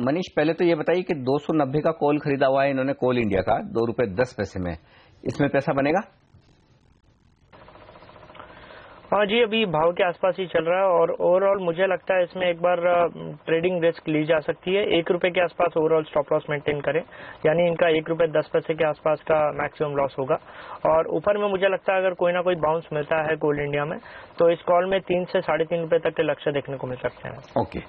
मनीष, पहले तो ये बताइए कि 290 का कॉल खरीदा हुआ है इन्होंने कोल इंडिया का ₹2.10 में, इसमें पैसा बनेगा? हाँ जी, अभी भाव के आसपास ही चल रहा है, और ओवरऑल मुझे लगता है इसमें एक बार ट्रेडिंग रिस्क ली जा सकती है। ₹1 के आसपास ओवरऑल स्टॉप लॉस मेंटेन करें, यानी इनका ₹1.10 के आसपास का मैक्सिमम लॉस होगा। और ऊपर में मुझे लगता है अगर कोई ना कोई बाउंस मिलता है कोल इंडिया में तो इस कॉल में 3 से ₹3.5 तक के लक्ष्य देखने को मिल सकते हैं। ओके,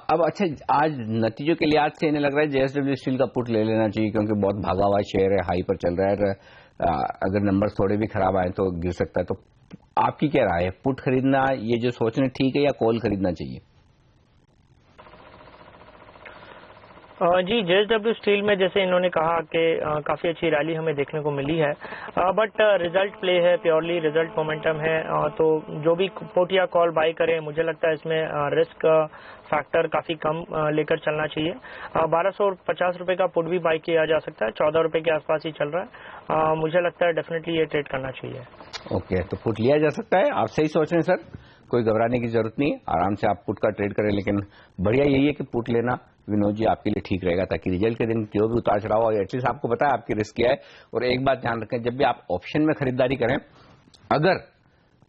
अब अच्छा, आज नतीजों के लिहाज से इन्हें लग रहा है जेएसडब्ल्यू स्टील का पुट ले लेना चाहिए क्योंकि बहुत भागा हुआ शेयर है, हाई पर चल रहा है। अगर नंबर थोड़े भी खराब आए तो गिर सकता है। तो आपकी क्या राय है, पुट खरीदना ये जो सोच रहे ठीक है या कॉल खरीदना चाहिए? जी जेएसडब्ल्यू स्टील में जैसे इन्होंने कहा कि काफी अच्छी रैली हमें देखने को मिली है, बट रिजल्ट प्ले है, प्योरली रिजल्ट मोमेंटम है। तो जो भी पुट या कॉल बाई करें मुझे लगता है इसमें रिस्क फैक्टर काफी कम लेकर चलना चाहिए। 1250 रुपए का पुट भी बाई किया जा सकता है, 14 रुपए के आसपास ही चल रहा है। मुझे लगता है डेफिनेटली ये ट्रेड करना चाहिए। ओके, तो पुट लिया जा सकता है। आप सही सोच रहे हैं सर, कोई घबराने की जरूरत नहीं है, आराम से आप पुट का ट्रेड करें। लेकिन बढ़िया यही है कि पुट लेना विनोद जी आपके लिए ठीक रहेगा, ताकि रिजल्ट के दिन जो भी उतार चढ़ाव हो एटलीस्ट आपको पता है आपकी रिस्क क्या है। और एक बात ध्यान रखें, जब भी आप ऑप्शन में खरीदारी करें, अगर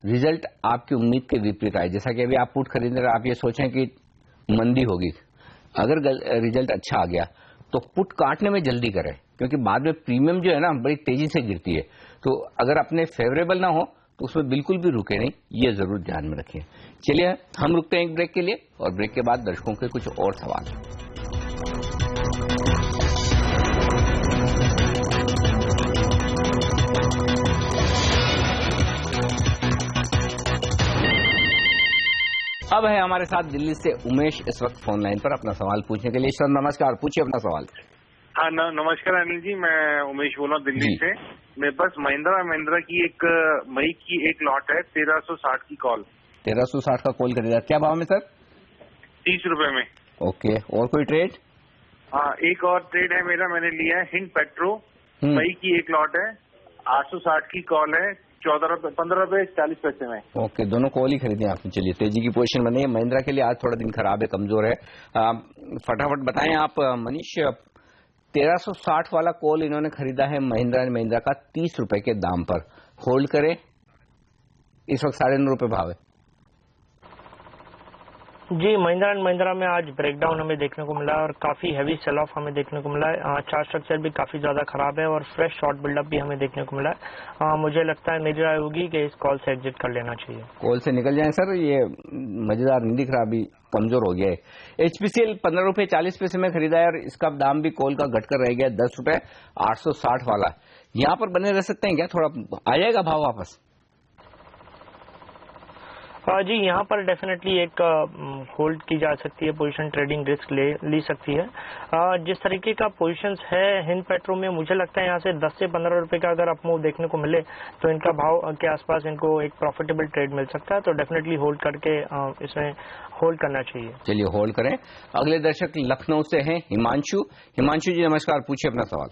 रिजल्ट आपकी उम्मीद के विपरीत आए, जैसा कि अभी आप पुट खरीद रहे, आप ये सोचें कि मंदी होगी, अगर रिजल्ट अच्छा आ गया तो पुट काटने में जल्दी करें, क्योंकि बाद में प्रीमियम जो है ना बड़ी तेजी से गिरती है। तो अगर अपने फेवरेबल ना हो तो उसमें बिल्कुल भी रुके नहीं, ये जरूर ध्यान में रखिए। चलिए हम रुकते हैं एक ब्रेक के लिए, और ब्रेक के बाद दर्शकों के कुछ और सवाल। अब है हमारे साथ दिल्ली से उमेश इस वक्त फोन लाइन पर अपना सवाल पूछने के लिए। सर नमस्कार, पूछिए अपना सवाल। हाँ नमस्कार अनिल जी, मैं उमेश बोल रहा हूँ दिल्ली से। मेरे पास महिंद्रा की एक मई की एक लॉट है, 1360 की कॉल। 1360 का कॉल खरीदा, क्या भाव में सर? 30 रुपए में। ओके, और कोई ट्रेड? हाँ, एक और ट्रेड है मेरा, मैंने लिया है हिंद पेट्रो, मई की एक लॉट है, 860 की कॉल है, 15 रुपए 40 पैसे में। ओके, दोनों कॉल ही खरीदे आपने। चलिए, तेजी की पोजीशन बनी है। महिंद्रा के लिए आज थोड़ा दिन खराब है, कमजोर है। फटाफट बताएं आप मनीष, 1360 वाला कॉल इन्होंने खरीदा है महिंद्रा का 30 रुपए के दाम पर। होल्ड करें? इस वक्त 9.5 रुपए भाव है जी। महिंद्रा में आज ब्रेकडाउन हमें देखने को मिला है और काफी हैवी सेल ऑफ हमें देखने को मिला है। चार्ट स्ट्रक्चर भी काफी ज्यादा खराब है और फ्रेश शॉर्ट बिल्डअप भी हमें देखने को मिला है। मुझे लगता है मेरी राय होगी कि इस कॉल से एग्जिट कर लेना चाहिए। कॉल से निकल जाए सर, ये मजेदार नहीं दिख रहा, अभी कमजोर हो गया है। HPCL 15 रुपए 40 पैसे में खरीदा है और इसका दाम भी कॉल का घटकर रह गया 10 रुपए 860 वाला। यहाँ पर बने रह सकते हैं क्या? थोड़ा आ जाएगा भाव वापस? जी, यहाँ पर डेफिनेटली एक होल्ड की जा सकती है पोजीशन, ट्रेडिंग रिस्क ली सकती है। जिस तरीके का पोजीशंस है हिंद पेट्रो में, मुझे लगता है यहाँ से 10 से 15 रुपए का अगर अप मूव देखने को मिले तो इनका भाव के आसपास इनको एक प्रॉफिटेबल ट्रेड मिल सकता है। तो डेफिनेटली होल्ड करके इसमें होल्ड करना चाहिए। चलिए, होल्ड करें। अगले दर्शक लखनऊ से हैं हिमांशु। हिमांशु जी नमस्कार, पूछिए अपना सवाल।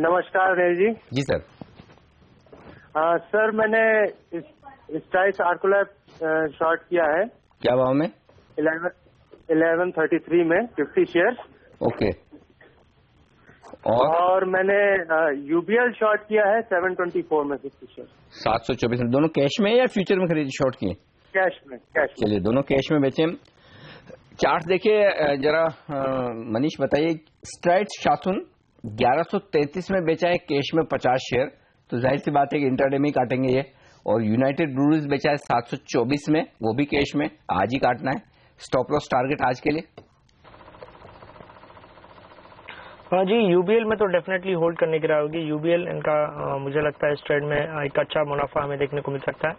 नमस्कार अनिल जी। जी सर। सर मैंने स्ट्राइस आर्कुलर शॉर्ट किया है। क्या भाव में? 1133 में 50 शेयर। ओके। और मैंने UBL शॉर्ट किया है 724 में 50 शेयर। 724 में। दोनों कैश में या फ्यूचर में खरीदी शॉर्ट किए? कैश में। चलिए, दोनों कैश में बेचे। चार्ट देखिए जरा मनीष, बताइए। स्ट्राइट्स शाथुन 1133 में बेचा है, कैश में 50 शेयर, तो जाहिर सी बात है कि इंटरडे में ही काटेंगे ये। और यूनाइटेड ब्रूअरीज बेचा है 724 में, वो भी कैश में, आज ही काटना है। स्टॉप लॉस टारगेट आज के लिए? हाँ जी, UBL में तो डेफिनेटली होल्ड करने की राय होगी। UBL इनका मुझे लगता है इस ट्रेड में एक अच्छा मुनाफा हमें देखने को मिल सकता है।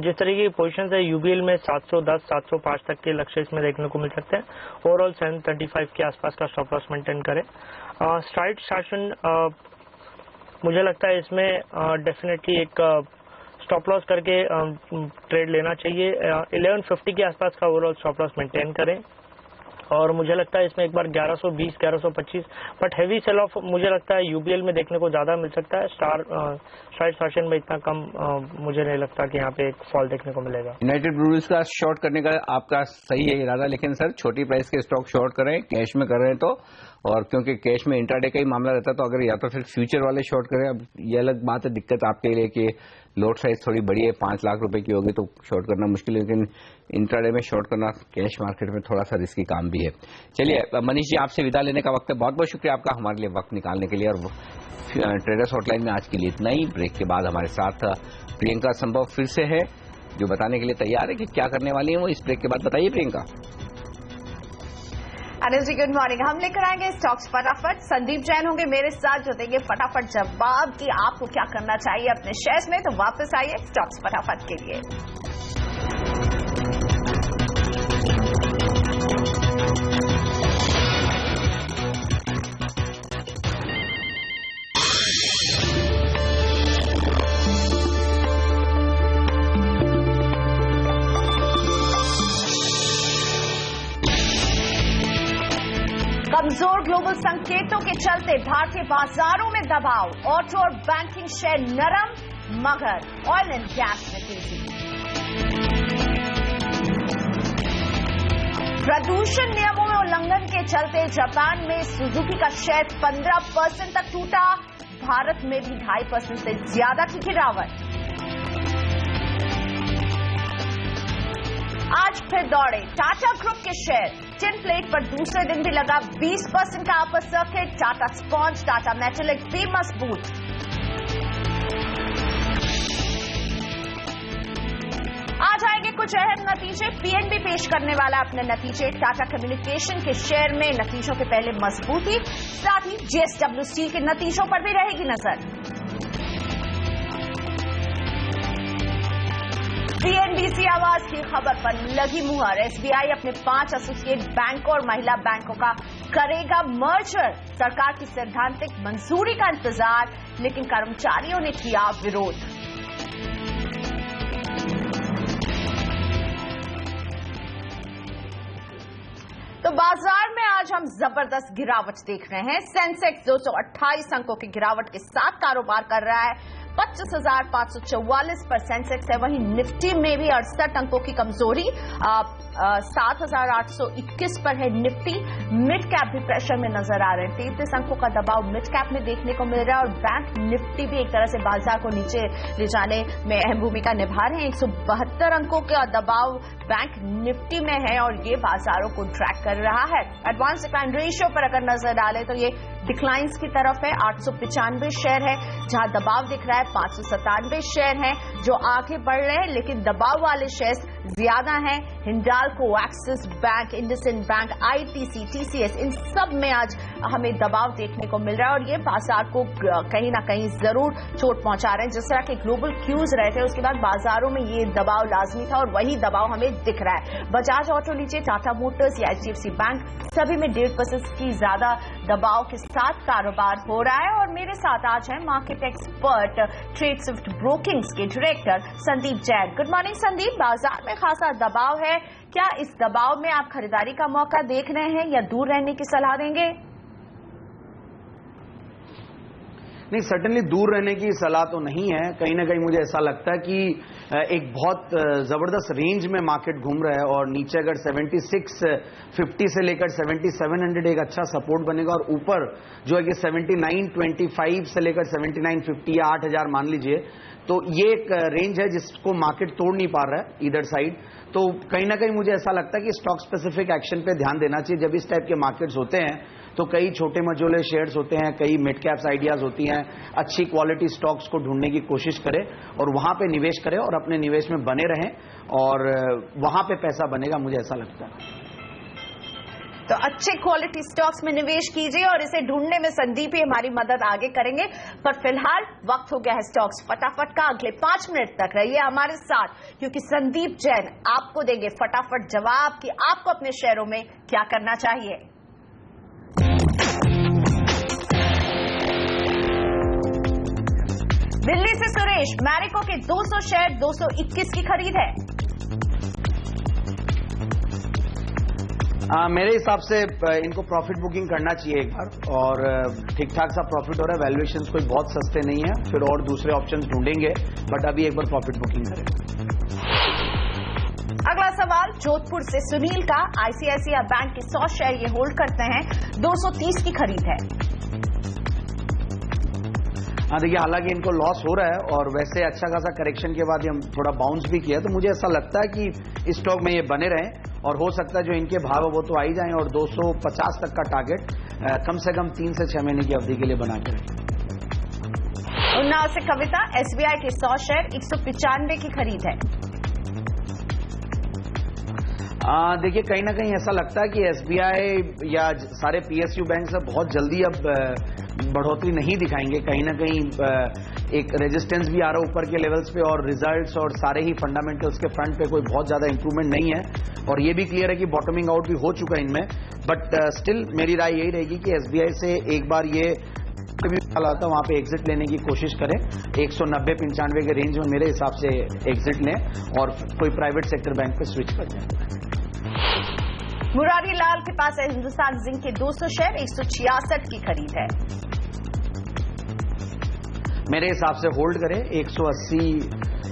जिस तरीके की पोजीशन है UBL में 710 705 तक के लक्ष्य इसमें देखने को मिल सकते हैं। ओवरऑल 735 के आसपास का स्टॉप लॉस मेंटेन करें। स्ट्राइट शासन मुझे लगता है इसमें डेफिनेटली एक स्टॉप लॉस करके ट्रेड लेना चाहिए। 1150 के आसपास का ओवरऑल स्टॉप लॉस मेंटेन करें। और मुझे लगता है इसमें एक बार 1120 1125 बट हैवी सेल ऑफ मुझे लगता है UBL में देखने को ज्यादा मिल सकता है। स्ट्राइट सेशन में इतना कम मुझे नहीं लगता कि यहाँ पे एक फॉल देखने को मिलेगा। यूनाइटेड ब्रूअरीज का शॉर्ट करने का आपका सही है इरादा, लेकिन सर छोटी प्राइस के स्टॉक शॉर्ट करें, कैश में कर रहे हैं तो, और क्योंकि कैश में इंट्राडे का ही मामला रहता है, तो अगर या तो फिर फ्यूचर वाले शॉर्ट करें। अब ये अलग बात है, दिक्कत आपके लिए कि लोट साइज थोड़ी बड़ी है, 5 लाख रुपए की होगी तो शॉर्ट करना मुश्किल है, लेकिन इंट्राडे में शॉर्ट करना कैश मार्केट में थोड़ा सा रिस्की काम भी है। चलिए मनीष जी, आपसे विदा लेने का वक्त है। बहुत बहुत शुक्रिया आपका हमारे लिए वक्त निकालने के लिए। और ट्रेडर्स हॉटलाइन में आज के लिए इतना ही। ब्रेक के बाद हमारे साथ प्रियंका संभव फिर से है, जो बताने के लिए तैयार है कि क्या करने वाली है वो इस ब्रेक के बाद। बताइए प्रियंका। Anil ji good morning. हम लेकर आएंगे स्टॉक्स फटाफट। संदीप जैन होंगे मेरे साथ, जो देंगे फटाफट जवाब कि आपको क्या करना चाहिए अपने शेयर्स में। तो वापस आइए स्टॉक्स फटाफट के लिए। कमजोर ग्लोबल संकेतों के चलते भारतीय बाजारों में दबाव। ऑटो और बैंकिंग शेयर नरम, मगर ऑयल एंड गैस में तेजी। प्रदूषण नियमों में उल्लंघन के चलते जापान में सुजुकी का शेयर 15% तक टूटा। भारत में भी 2.5% से ज्यादा की गिरावट। आज फिर दौड़े टाटा ग्रुप के शेयर। टिन प्लेट पर दूसरे दिन भी लगा 20% का upper circuit. Tata sponge, Tata metallic भी मजबूत। आज आएंगे कुछ अहम नतीजे। पीएनबी पेश करने वाला अपने नतीजे। टाटा कम्युनिकेशन के शेयर में नतीजों के पहले मजबूती, साथ ही जेएसडब्ल्यू स्टील के नतीजों पर भी रहेगी नजर। सीएनबीसी आवाज की खबर पर लगी मुहर। एसबीआई अपने 5 एसोसिएट बैंकों और महिला बैंकों का करेगा मर्जर। सरकार की सैद्धांतिक मंजूरी का इंतजार, लेकिन कर्मचारियों ने किया विरोध। तो बाजार में आज हम जबरदस्त गिरावट देख रहे हैं। सेंसेक्स 228 अंकों की गिरावट के साथ कारोबार कर रहा है। 25,544 पर सेंसेक्स है। वहीं निफ्टी में भी 68 अंकों की कमजोरी, 7,821 पर है निफ्टी। मिड कैप भी प्रेशर में नजर आ रहे हैं। 33 अंकों का दबाव मिड कैप में देखने को मिल रहा है और बैंक निफ्टी भी एक तरह से बाजार को नीचे ले जाने में अहम भूमिका निभा रहे हैं। 172 अंकों का दबाव बैंक निफ्टी में है और ये बाजारों को ट्रैक कर रहा है। एडवांस डिक्लाइन रेशियो पर अगर नजर डालें तो ये डिक्लाइंस की तरफ है। 895 शेयर है, जहां दबाव दिख रहा है 597 शेयर हैं जो आगे बढ़ रहे हैं, लेकिन दबाव वाले शेयर्स ज्यादा हैं। हिंडाल्को, एक्सिस बैंक, इंडसइंड बैंक, आईटीसी, टीसीएस, इन सब में आज हमें दबाव देखने को मिल रहा है और ये बाजार को कहीं ना कहीं जरूर चोट पहुंचा रहे हैं। जिस तरह के ग्लोबल क्यूज रहे थे उसके बाद बाजारों में ये दबाव लाजमी था और वही दबाव हमें दिख रहा है। बजाज ऑटो लीजिए, टाटा मोटर्स या एचडीएफसी बैंक, सभी में 1.5% की ज्यादा दबाव के साथ कारोबार हो रहा है। और मेरे साथ आज हैं मार्केट एक्सपर्ट, ट्रेडस्विफ्ट ब्रोकिंग्स के director Sandeep Jain. Good morning Sandeep. बाजार में खासा दबाव है, क्या इस दबाव में आप खरीदारी का मौका देख रहे हैं या दूर रहने की सलाह देंगे? नहीं, सर्टेनली दूर रहने की सलाह तो नहीं है। कहीं ना कहीं मुझे ऐसा लगता है कि एक बहुत जबरदस्त रेंज में मार्केट घूम रहा है और नीचे अगर 7650 से लेकर 7700 एक अच्छा सपोर्ट बनेगा और ऊपर जो है कि 7925 से लेकर 7950 या 8000 मान लीजिए, तो ये एक रेंज है जिसको मार्केट तोड़ नहीं पा रहा है इधर साइड। तो कहीं ना कहीं मुझे ऐसा लगता है कि स्टॉक स्पेसिफिक एक्शन पे ध्यान देना चाहिए। जब इस टाइप के मार्केट्स होते हैं तो कई छोटे मझोले शेयर्स होते हैं, कई मिड कैप्स आइडियाज होती हैं। अच्छी क्वालिटी स्टॉक्स को ढूंढने की कोशिश करें और वहां पे निवेश करें और अपने निवेश में बने रहें और वहां पे पैसा बनेगा, मुझे ऐसा लगता है। तो अच्छे क्वालिटी स्टॉक्स में निवेश कीजिए और इसे ढूंढने में संदीप ही हमारी मदद आगे करेंगे। पर फिलहाल वक्त हो गया है स्टॉक्स फटाफट का। अगले 5 मिनट तक रहिए हमारे साथ, क्योंकि संदीप जैन आपको देंगे फटाफट जवाब कि आपको अपने शेयरों में क्या करना चाहिए। दिल्ली से सुरेश, मैरिको के 200 शेयर 221 की खरीद है। मेरे हिसाब से इनको प्रॉफिट बुकिंग करना चाहिए एक बार और ठीक ठाक सा प्रॉफिट हो रहा है। वैल्यूएशंस कोई बहुत सस्ते नहीं है, फिर और दूसरे ऑप्शंस ढूंढेंगे, बट अभी एक बार प्रॉफिट बुकिंग करें। अगला सवाल जोधपुर से सुनील का। आईसीआईसीआई बैंक के 100 शेयर ये होल्ड करते हैं, 230 की खरीद है। हाँ देखिए, हालांकि इनको लॉस हो रहा है और वैसे अच्छा खासा करेक्शन के बाद हम थोड़ा बाउंस भी किया, तो मुझे ऐसा लगता है कि इस स्टॉक में ये बने रहें और हो सकता है जो इनके भाव है वो तो आ ही जाएं और 250 तक का टारगेट कम से कम 3 से 6 महीने की अवधि के लिए बना के रखें। उन्नाव से कविता, एसबीआई के 100 शेयर 195 की खरीद है। देखिए, कहीं ना कहीं ऐसा लगता है कि एसबीआई या सारे पीएसयू बैंक से बहुत जल्दी अब बढ़ोतरी नहीं दिखाएंगे। कहीं ना कहीं एक रेजिस्टेंस भी आ रहा है ऊपर के लेवल्स पे और रिजल्ट्स और सारे ही फंडामेंटल्स के फ्रंट पे कोई बहुत ज्यादा इंप्रूवमेंट नहीं है और ये भी क्लियर है कि बॉटमिंग आउट भी हो चुका है इनमें। बट स्टिल मेरी राय यही रहेगी कि एसबीआई से एक बार ये आता वहां पे एग्जिट लेने की कोशिश करें। 190-95 के रेंज में मेरे हिसाब से एग्जिट लें और कोई प्राइवेट सेक्टर बैंक पे स्विच कर दें। मुरारी लाल के पास है हिंदुस्तान जिंक के 200 शेयर 166 की खरीद है। मेरे हिसाब से होल्ड करें। 180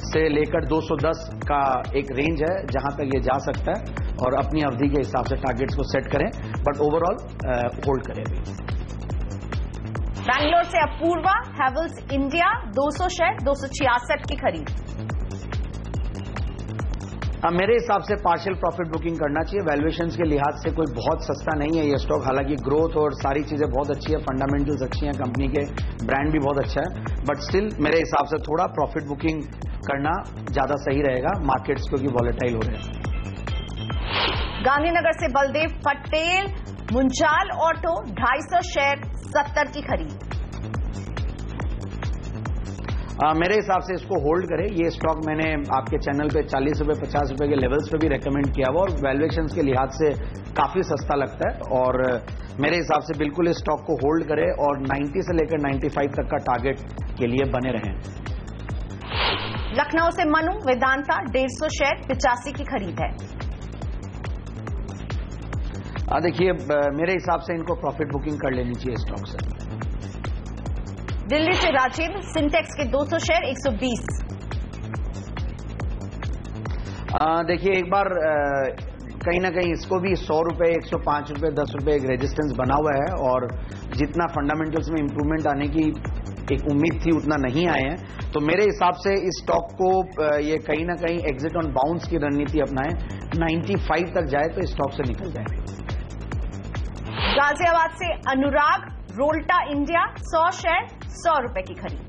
से लेकर 210 का एक रेंज है जहां तक ये जा सकता है और अपनी अवधि के हिसाब से टारगेट्स को सेट करें, बट ओवरऑल होल्ड करें अभी। बैंगलोर से अपूर्वा, हैवल्स इंडिया 200 शेयर 266 की खरीद। मेरे हिसाब से पार्शियल प्रॉफिट बुकिंग करना चाहिए। वैल्यूएशंस के लिहाज से कोई बहुत सस्ता नहीं है ये स्टॉक। हालांकि ग्रोथ और सारी चीजें बहुत अच्छी है, फंडामेंटल्स अच्छी हैं, कंपनी के ब्रांड भी बहुत अच्छा है, बट स्टिल मेरे हिसाब से थोड़ा प्रॉफिट बुकिंग करना ज्यादा सही रहेगा, मार्केट्स क्योंकि वॉलेटाइल हो रहे हैं। गांधीनगर से बलदेव पटेल, मुंजाल ऑटो 250 शेयर 70 की खरीद। मेरे हिसाब से इसको होल्ड करें। ये स्टॉक मैंने आपके चैनल पे 40 रुपए 50 रुपए के लेवल्स पे भी रेकमेंड किया हुआ और वैल्यूएशंस के लिहाज से काफी सस्ता लगता है और मेरे हिसाब से बिल्कुल इस स्टॉक को होल्ड करें और 90 से लेकर 95 तक का टारगेट के लिए बने रहें। लखनऊ से मनु, वेदांता 150 शेयर 85 की खरीद है। देखिए मेरे हिसाब से इनको प्रॉफिट बुकिंग कर लेनी चाहिए स्टॉक से। दिल्ली से राजेंद्र, सिंटेक्स के 200 शेयर 120। देखिए एक बार कहीं ना कहीं इसको भी 100 रुपए 105 रुपए 10 रुपए एक रेजिस्टेंस बना हुआ है और जितना फंडामेंटल्स में इंप्रूवमेंट आने की एक उम्मीद थी उतना नहीं आए हैं। तो मेरे हिसाब से इस स्टॉक को ये कहीं ना कहीं एग्जिट ऑन बाउंस की रणनीति अपनाएं, 95 तक जाए तो स्टॉक से निकल जाए। गाजियाबाद से अनुराग, रोल्टा इंडिया 100 शेयर 100 रुपए की खरीद।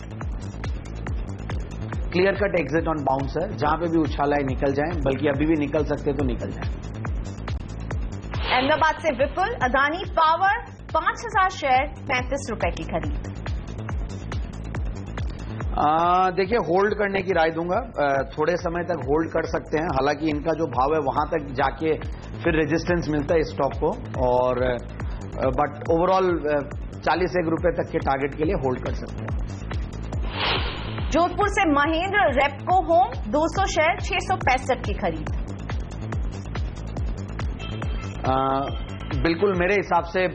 Clear cut exit on bounce है, जहां पे भी उछाला है निकल जाएं, बल्कि अभी भी निकल सकते तो निकल जाएं। अहमदाबाद से विपुल, अदानी पावर 5000 शेयर 35 रुपए की खरीद। देखिए होल्ड करने की राय दूंगा, थोड़े समय तक होल्ड कर सकते हैं, हालांकि इनका जो भाव है वहां तक जाके फिर रेजिस्टेंस मिलता है इस स्टॉक को और बट ओवरऑल 41 रुपए तक के टारगेट के लिए होल्ड कर सकते हैं। जोधपुर से महेंद्र, रेपको होम 200 शेयर 665 की खरीद। बिल्कुल मेरे हिसाब से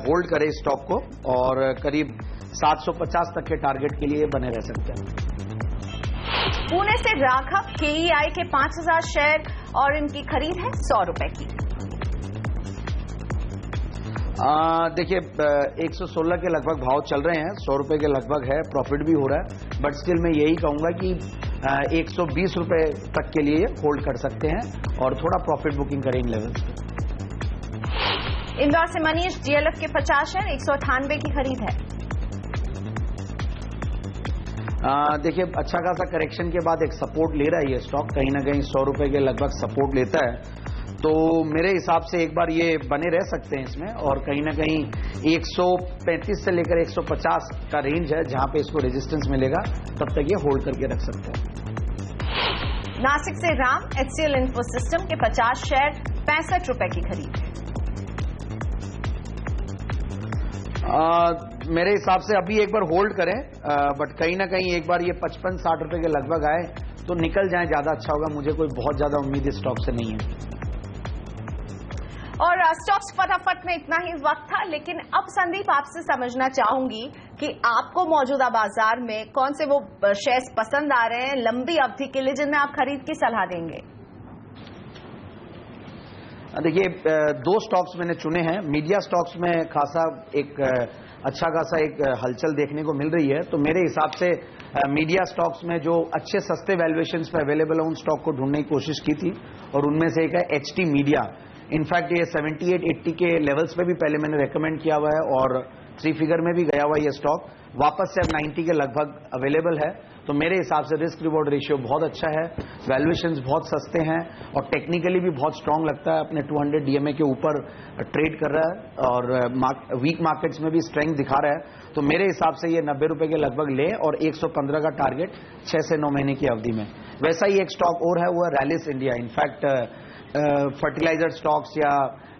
होल्ड करें इस स्टॉक को और करीब 750 तक के टारगेट के लिए बने रह सकते हैं। पुणे से राघव, केईआई के 5000 शेयर और इनकी खरीद है 100 रुपए की। देखिए 116 के लगभग भाव चल रहे हैं, 100 रुपए के लगभग है, प्रॉफिट भी हो रहा है, बट स्टिल मैं यही कहूंगा कि 120 रुपए तक के लिए होल्ड कर सकते हैं और थोड़ा प्रॉफिट बुकिंग करें इन लेवल्स पे। इंदौर से मनीष, डीएलएफ के 50 शेयर 198 की खरीद है। देखिए अच्छा खासा करेक्शन के बाद एक सपोर्ट ले रहा है ये स्टॉक, कहीं ना कहीं 100 रुपए के लगभग सपोर्ट लेता है, तो मेरे हिसाब से एक बार ये बने रह सकते हैं इसमें और कहीं ना कहीं 135 से लेकर 150 का रेंज है जहां पे इसको रेजिस्टेंस मिलेगा, तब तक ये होल्ड करके रख सकते हैं। नासिक से राम, एचसीएल इन्फोसिस्टम के 50 शेयर 65 रुपए की खरीद है। मेरे हिसाब से अभी एक बार होल्ड करें, बट कहीं ना कहीं एक बार ये 55-60 रुपए के लगभग आए तो निकल जाए, ज्यादा अच्छा होगा। मुझे कोई बहुत ज्यादा उम्मीद इस स्टॉक से नहीं है। और स्टॉक्स फटाफट में इतना ही वक्त था, लेकिन अब संदीप आपसे समझना चाहूंगी कि आपको मौजूदा बाजार में कौन से वो शेयर्स पसंद आ रहे हैं लंबी अवधि के लिए जिनमें आप खरीद की सलाह देंगे? देखिए 2 स्टॉक्स मैंने चुने हैं। मीडिया स्टॉक्स में खासा एक अच्छा खासा एक हलचल देखने को मिल रही है, तो मेरे हिसाब से मीडिया स्टॉक्स में जो अच्छे सस्ते वैल्यूएशंस पे अवेलेबल है उन स्टॉक को ढूंढने की कोशिश की थी और उनमें से एक है एचटी मीडिया। इनफैक्ट ये 78-80 के लेवल्स पे भी पहले मैंने रेकमेंड किया हुआ है और 3 फिगर में भी गया हुआ है ये स्टॉक, वापस से अब 90 के लगभग अवेलेबल है। तो मेरे हिसाब से रिस्क रिवॉर्ड रेशियो बहुत अच्छा है, वैल्यूएशंस बहुत सस्ते हैं और टेक्निकली भी बहुत स्ट्रांग लगता है, अपने 200 डीएमए के ऊपर ट्रेड कर रहा है और वीक मार्केट्स में भी स्ट्रेंथ दिखा रहा है। तो मेरे हिसाब से ये 90 रुपए के लगभग ले और 115 का टारगेट 6 से 9 महीने की अवधि में। वैसा ही एक स्टॉक और है, वो है Rallis India. In fact fertilizer stocks या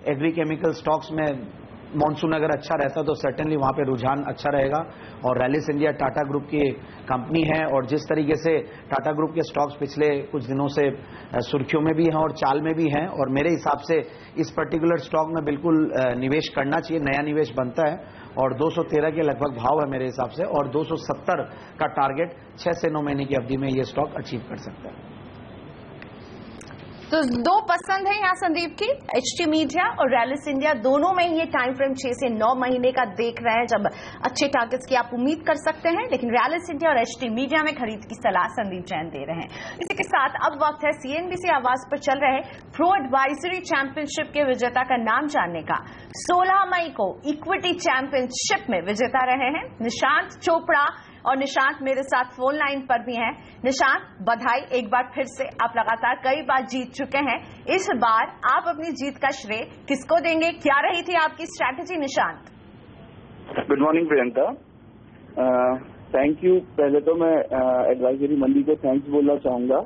एग्री केमिकल स्टॉक्स में मॉनसून अगर अच्छा रहता तो सर्टेनली वहां पे रुझान अच्छा रहेगा। और रैलिस इंडिया टाटा ग्रुप की कंपनी है और जिस तरीके से टाटा ग्रुप के स्टॉक्स पिछले कुछ दिनों से सुर्खियों में भी हैं और चाल में भी हैं, और मेरे हिसाब से इस पर्टिकुलर स्टॉक में बिल्कुल निवेश करना चाहिए, नया निवेश बनता है और 213 के लगभग भाव है मेरे हिसाब से और 270 का टारगेट 6 से 9 महीने की अवधि में ये स्टॉक अचीव कर सकता है। तो 2 पसंद है यहाँ संदीप की, एचटी मीडिया और रैलिस इंडिया, दोनों में ये टाइम फ्रेम 6 से 9 महीने का देख रहे हैं जब अच्छे टारगेट्स की आप उम्मीद कर सकते हैं, लेकिन रैलिस इंडिया और एचटी मीडिया में खरीद की सलाह संदीप जैन दे रहे हैं। इसी के साथ अब वक्त है सीएनबीसी आवाज पर चल रहे प्रो एडवाइजरी चैंपियनशिप के विजेता का नाम जानने का। 16 मई को इक्विटी चैंपियनशिप में विजेता रहे हैं निशांत चोपड़ा और निशांत मेरे साथ फोन लाइन पर भी हैं। निशांत, बधाई एक बार फिर से, आप लगातार कई बार जीत चुके हैं, इस बार आप अपनी जीत का श्रेय किसको देंगे? क्या रही थी आपकी strategy Nishant? Good morning Priyanka. Thank you. पहले तो मैं एडवाइजरी मंडी को थैंक्स बोलना चाहूंगा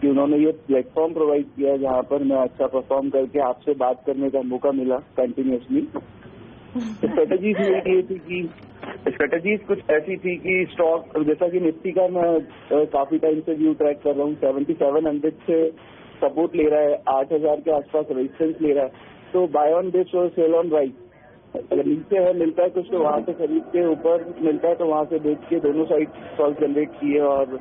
कि उन्होंने ये प्लेटफॉर्म प्रोवाइड किया जहां पर मैं अच्छा परफॉर्म करके आपसे बात करने का मौका मिला कंटिन्यूसली। स्ट्रेटेजीज मेरी ये थी कि स्ट्रेटेजीज कुछ ऐसी थी कि स्टॉक जैसा कि निफ्टी का मैं काफी टाइम से व्यू ट्रैक कर रहा हूँ, 7700 से सपोर्ट ले रहा है, 8000 के आसपास रेजिस्टेंस ले रहा है, तो बाय ऑन डिप्स और सेल ऑन राइट। अगर नीचे है मिलता है कुछ तो वहां से खरीद के, ऊपर मिलता है तो वहां से बेच के दोनों साइड स्टॉक जनरेट किए और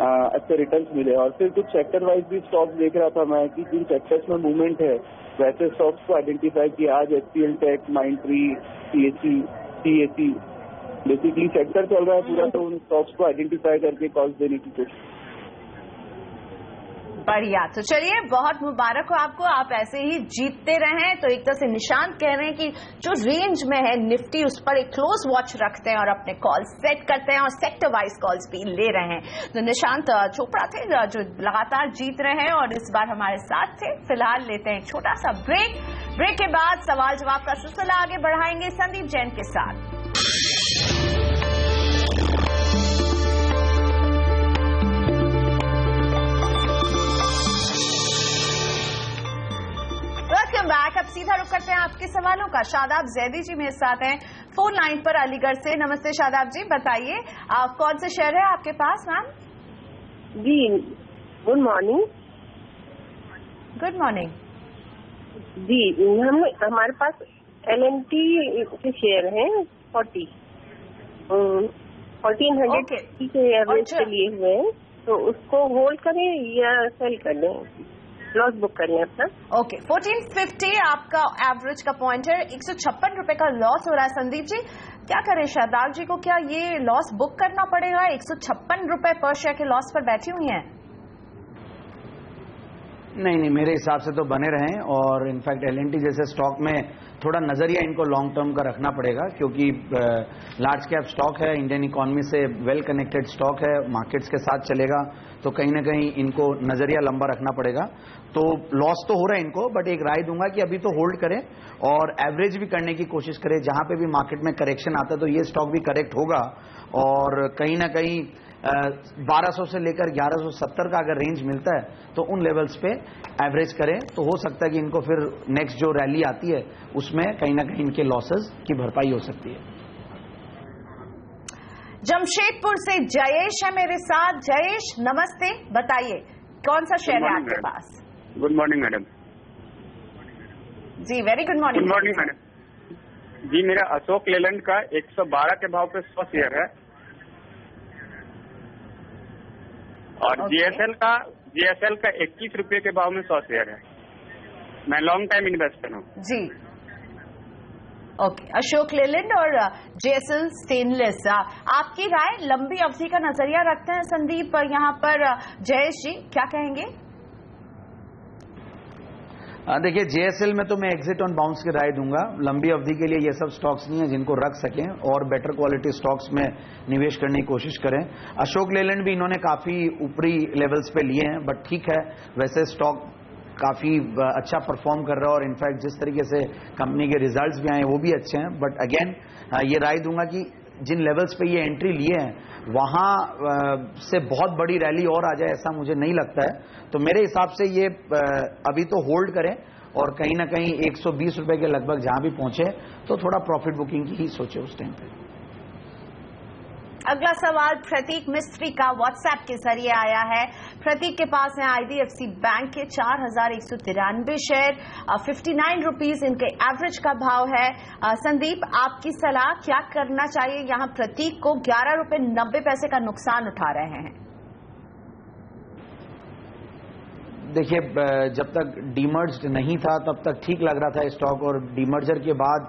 अच्छे रिटर्न्स मिले। और फिर कुछ सेक्टर वाइज भी स्टॉक्स देख रहा था मैं कि जिन सेक्टर्स में मूवमेंट है वैसे स्टॉक्स को आइडेंटिफाई किया। आज HCL tech, Mindtree, CAC basically sector चल रहा है पूरा, तो उन स्टॉक्स को आइडेंटिफाई करके कॉल्स देने की कोशिश। बढ़िया, तो चलिए बहुत मुबारक हो आपको, आप ऐसे ही जीतते रहें। तो एक तरह से निशांत कह रहे हैं कि जो रेंज में है निफ्टी उस पर एक क्लोज वॉच रखते हैं और अपने कॉल सेट करते हैं और सेक्टर वाइज कॉल्स भी ले रहे हैं। तो निशांत चोपड़ा थे जो लगातार जीत रहे हैं और इस बार हमारे साथ थे। फिलहाल लेते हैं एक छोटा सा ब्रेक के बाद सवाल जवाब का सिलसिला आगे बढ़ाएंगे संदीप जैन के साथ। Welcome back. अब सीधा रुक करते हैं आपके सवालों का। शादाब जैदी जी मेरे साथ हैं फोन लाइन पर अलीगढ़ से। नमस्ते शादाब जी, बताइए कौन से शेयर है आपके पास मैम? जी गुड मॉर्निंग। गुड मॉर्निंग जी, हमारे पास LNT के शेयर हैं 1400 के एवरेज पे लिए हुए हैं, तो उसको होल्ड करें या सेल कर दें, लॉस बुक करें अपना? ओके, 1450 आपका एवरेज का पॉइंट है, 156 रुपए का लॉस हो रहा है। संदीप जी क्या करें शादाब जी को, क्या ये लॉस बुक करना पड़ेगा? 156 रुपए पर शेयर के लॉस पर बैठी हुई हैं। नहीं, मेरे हिसाब से तो बने रहें और इनफैक्ट LNT जैसे स्टॉक में थोड़ा नजरिया इनको लॉन्ग टर्म का रखना पड़ेगा, क्योंकि लार्ज कैप स्टॉक है, इंडियन इकोनॉमी से वेल कनेक्टेड स्टॉक है, मार्केट्स के साथ चलेगा, तो कहीं ना कहीं इनको नजरिया लंबा रखना पड़ेगा। तो लॉस तो हो रहा है इनको, बट एक राय दूंगा कि अभी तो होल्ड करें और एवरेज भी करने की कोशिश करें। जहां पे भी मार्केट में करेक्शन आता है तो ये स्टॉक भी करेक्ट होगा और कहीं ना कहीं 1200 से लेकर 1170 का अगर रेंज मिलता है तो उन लेवल्स पे एवरेज करें, तो हो सकता है कि इनको फिर नेक्स्ट जो रैली आती है उसमें कहीं ना कहीं इनके लॉसेस की भरपाई हो सकती है। जमशेदपुर से जयेश है मेरे साथ। जयेश नमस्ते, बताइए कौन सा शेयर है आपके पास? Good morning madam. जी very good morning. Good morning madam ji, मेरा अशोक लेलैंड का 112 के भाव पे 100 शेयर है और GSL का 21 रुपए के भाव में 100 शेयर है। मैं लॉन्ग टाइम इन्वेस्टर हूँ जी। ओके, अशोक लेलैंड और JSL स्टेनलेस, आपकी राय, लंबी अवधि का नजरिया रखते हैं संदीप यहाँ पर। जयेश जी क्या कहेंगे? देखिए JSL में तो मैं एग्जिट ऑन बाउंस की राय दूंगा। लंबी अवधि के लिए ये सब स्टॉक्स नहीं है जिनको रख सकें और बेटर क्वालिटी स्टॉक्स में निवेश करने की कोशिश करें। अशोक लेलैंड भी इन्होंने काफी ऊपरी लेवल्स पे लिए हैं, बट ठीक है, वैसे स्टॉक काफी अच्छा परफॉर्म कर रहा है और इनफैक्ट जिस तरीके से कंपनी के रिजल्ट्स भी आए वो भी अच्छे हैं। बट अगेन ये राय दूंगा कि जिन लेवल्स पे ये एंट्री लिए हैं वहां से बहुत बड़ी रैली और आ जाए ऐसा मुझे नहीं लगता है। तो मेरे हिसाब से ये अभी तो होल्ड करें और कहीं ना कहीं 120 रुपए के लगभग जहां भी पहुंचे तो थोड़ा प्रॉफिट बुकिंग की ही सोचे उस टाइम पे। अगला सवाल प्रतीक मिस्त्री का व्हाट्सएप के जरिए आया है। प्रतीक के पास है IDFC बैंक के 4193 शेयर, 59 रुपीज इनके एवरेज का भाव है। संदीप आपकी सलाह, क्या करना चाहिए? यहाँ प्रतीक को 11 रुपए 90 पैसे का नुकसान उठा रहे हैं। देखिए, जब तक डीमर्ज्ड नहीं था तब तक ठीक लग रहा था स्टॉक और डीमर्जर के बाद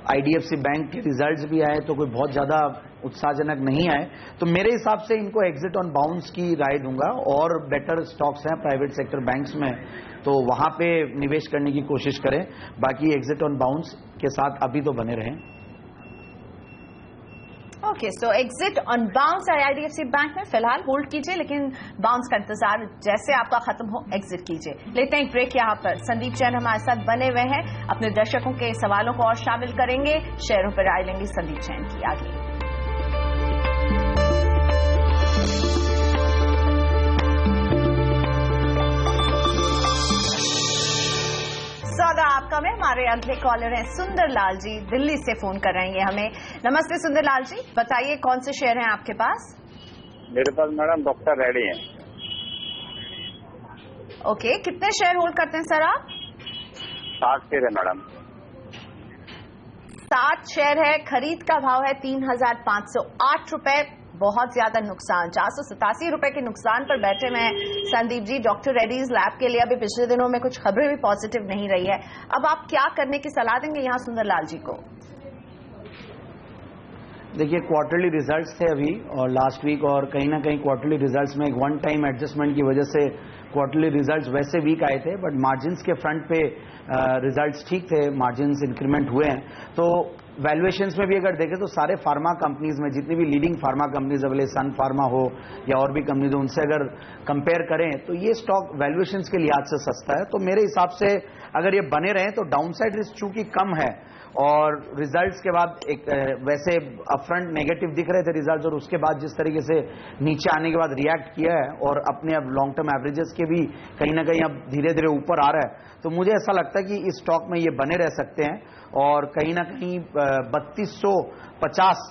IDFC बैंक के रिजल्ट्स भी आए तो कोई बहुत ज्यादा उत्साहजनक नहीं आए। तो मेरे हिसाब से इनको एग्जिट ऑन बाउंस की राय दूंगा और बेटर स्टॉक्स हैं प्राइवेट सेक्टर बैंक्स में, तो वहां पे निवेश करने की कोशिश करें। बाकी एग्जिट ऑन बाउंस के साथ अभी तो बने रहें। Okay, so exit on bounce IDFC bank में फिलहाल होल्ड कीजिए, लेकिन बाउंस का इंतजार जैसे आपका खत्म हो एग्जिट कीजिए। लेते हैं एक ब्रेक। यहाँ पर संदीप जैन हमारे साथ बने हुए हैं, अपने दर्शकों के सवालों को और शामिल करेंगे, शेयरों पर राय लेंगे संदीप जैन की। आगे स्वागत आपका में हमारे अगले कॉलर हैं सुंदरलाल जी, दिल्ली से फोन कर रहे हैं हमें। नमस्ते सुंदरलाल जी, बताइए कौन से शेयर हैं आपके पास? मेरे पास मैडम डॉक्टर रेड्डी हैं। ओके, कितने शेयर होल्ड करते हैं सर आप? 60 शेयर है मैडम। 60 शेयर है, खरीद का भाव है 3,508 रुपए, बहुत ज्यादा नुकसान, 487 रुपए के नुकसान पर बैठे हुए हैं संदीप जी। डॉक्टर रेड्डीज लैब के लिए अभी पिछले दिनों में कुछ खबरें भी पॉजिटिव नहीं रही है, अब आप क्या करने की सलाह देंगे यहाँ सुंदरलाल जी को? देखिए, क्वार्टरली रिजल्ट्स थे अभी और लास्ट वीक, और कहीं ना कहीं क्वार्टरली रिजल्ट्स में एक वन टाइम एडजस्टमेंट की वजह से क्वार्टरली रिजल्ट्स वैसे वीक आए थे, बट मार्जिन्स के फ्रंट पे रिजल्ट्स ठीक थे, मार्जिन्स इंक्रीमेंट हुए हैं। तो वैल्यूएशंस में भी अगर देखें तो सारे फार्मा कंपनीज में जितनी भी लीडिंग फार्मा कंपनीज अवेले, सन फार्मा हो या और भी कंपनीज हो, उनसे अगर कंपेयर करें तो ये स्टॉक वैल्यूएशंस के लिहाज से सस्ता है। तो मेरे हिसाब से अगर ये बने रहें तो डाउनसाइड रिस्क चूंकि कम है और रिजल्ट्स के बाद एक वैसे अपफ्रंट नेगेटिव दिख रहे थे रिजल्ट्स, और उसके बाद जिस तरीके से नीचे आने के बाद रिएक्ट किया है और अपने अब लॉन्ग टर्म एवरेजेस के भी कहीं ना कहीं अब धीरे धीरे ऊपर आ रहा है, तो मुझे ऐसा लगता है कि इस स्टॉक में ये बने रह सकते हैं और कहीं ना कहीं 3250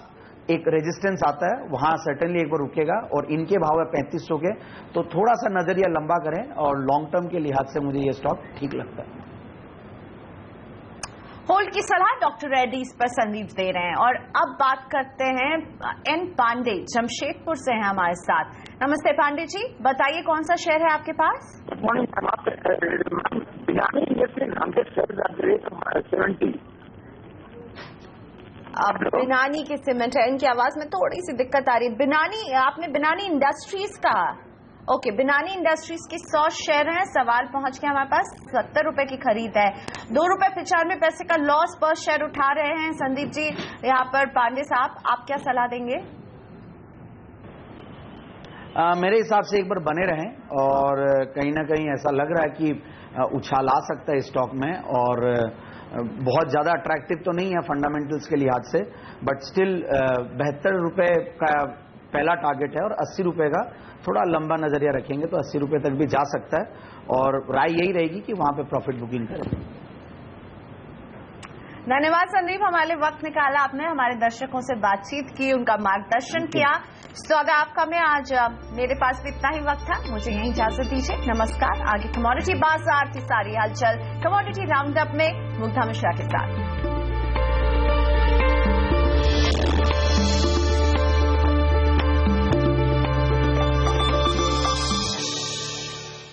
एक रेजिस्टेंस आता है, वहां सर्टेनली एक बार रुकेगा और इनके भाव है 3500 के, तो थोड़ा सा नजरिया लंबा करें और लॉन्ग टर्म के लिहाज से मुझे ये स्टॉक ठीक लगता है। होल्ड की सलाह डॉक्टर रेड्डीज पर संदीप दे रहे हैं। और अब बात करते हैं एन पांडे, जमशेदपुर से हैं हमारे साथ। नमस्ते पांडे जी, बताइए कौन सा शेयर है आपके पास? अब बिनानी की सीमेंट है, इनकी आवाज में थोड़ी सी दिक्कत आ रही है। बिनानी, आपने बिनानी इंडस्ट्रीज कहा? ओके, बिनानी इंडस्ट्रीज की 100 शेयर हैं, सवाल पहुंच गया हमारे पास, 70 रुपए की खरीद है, 2 रुपए 95 पैसे का लॉस पर शेयर उठा रहे हैं संदीप जी। यहाँ पर पांडे साहब, आप क्या सलाह देंगे? मेरे हिसाब से एक बार बने रहें और कहीं ना कहीं ऐसा लग रहा है कि उछाल आ सकता है इस स्टॉक में, और बहुत ज्यादा अट्रैक्टिव तो नहीं है फंडामेंटल्स के लिहाज से, बट स्टिल 72 रुपए का पहला टारगेट है और 80 रुपए का थोड़ा लंबा नजरिया रखेंगे तो 80 रुपए तक भी जा सकता है, और राय यही रहेगी कि वहां पे प्रॉफिट बुकिंग करें। धन्यवाद संदीप, हमारे वक्त निकाला आपने, हमारे दर्शकों से बातचीत की, उनका मार्गदर्शन किया। स्वागत आपका में, आज मेरे पास भी इतना ही वक्त था, मुझे यही इजाजत दीजिए, नमस्कार। आगे कमोडिटी बाजार की सारी हलचल कमोडिटी राउंड अप में मुग्धा मिश्रा के साथ।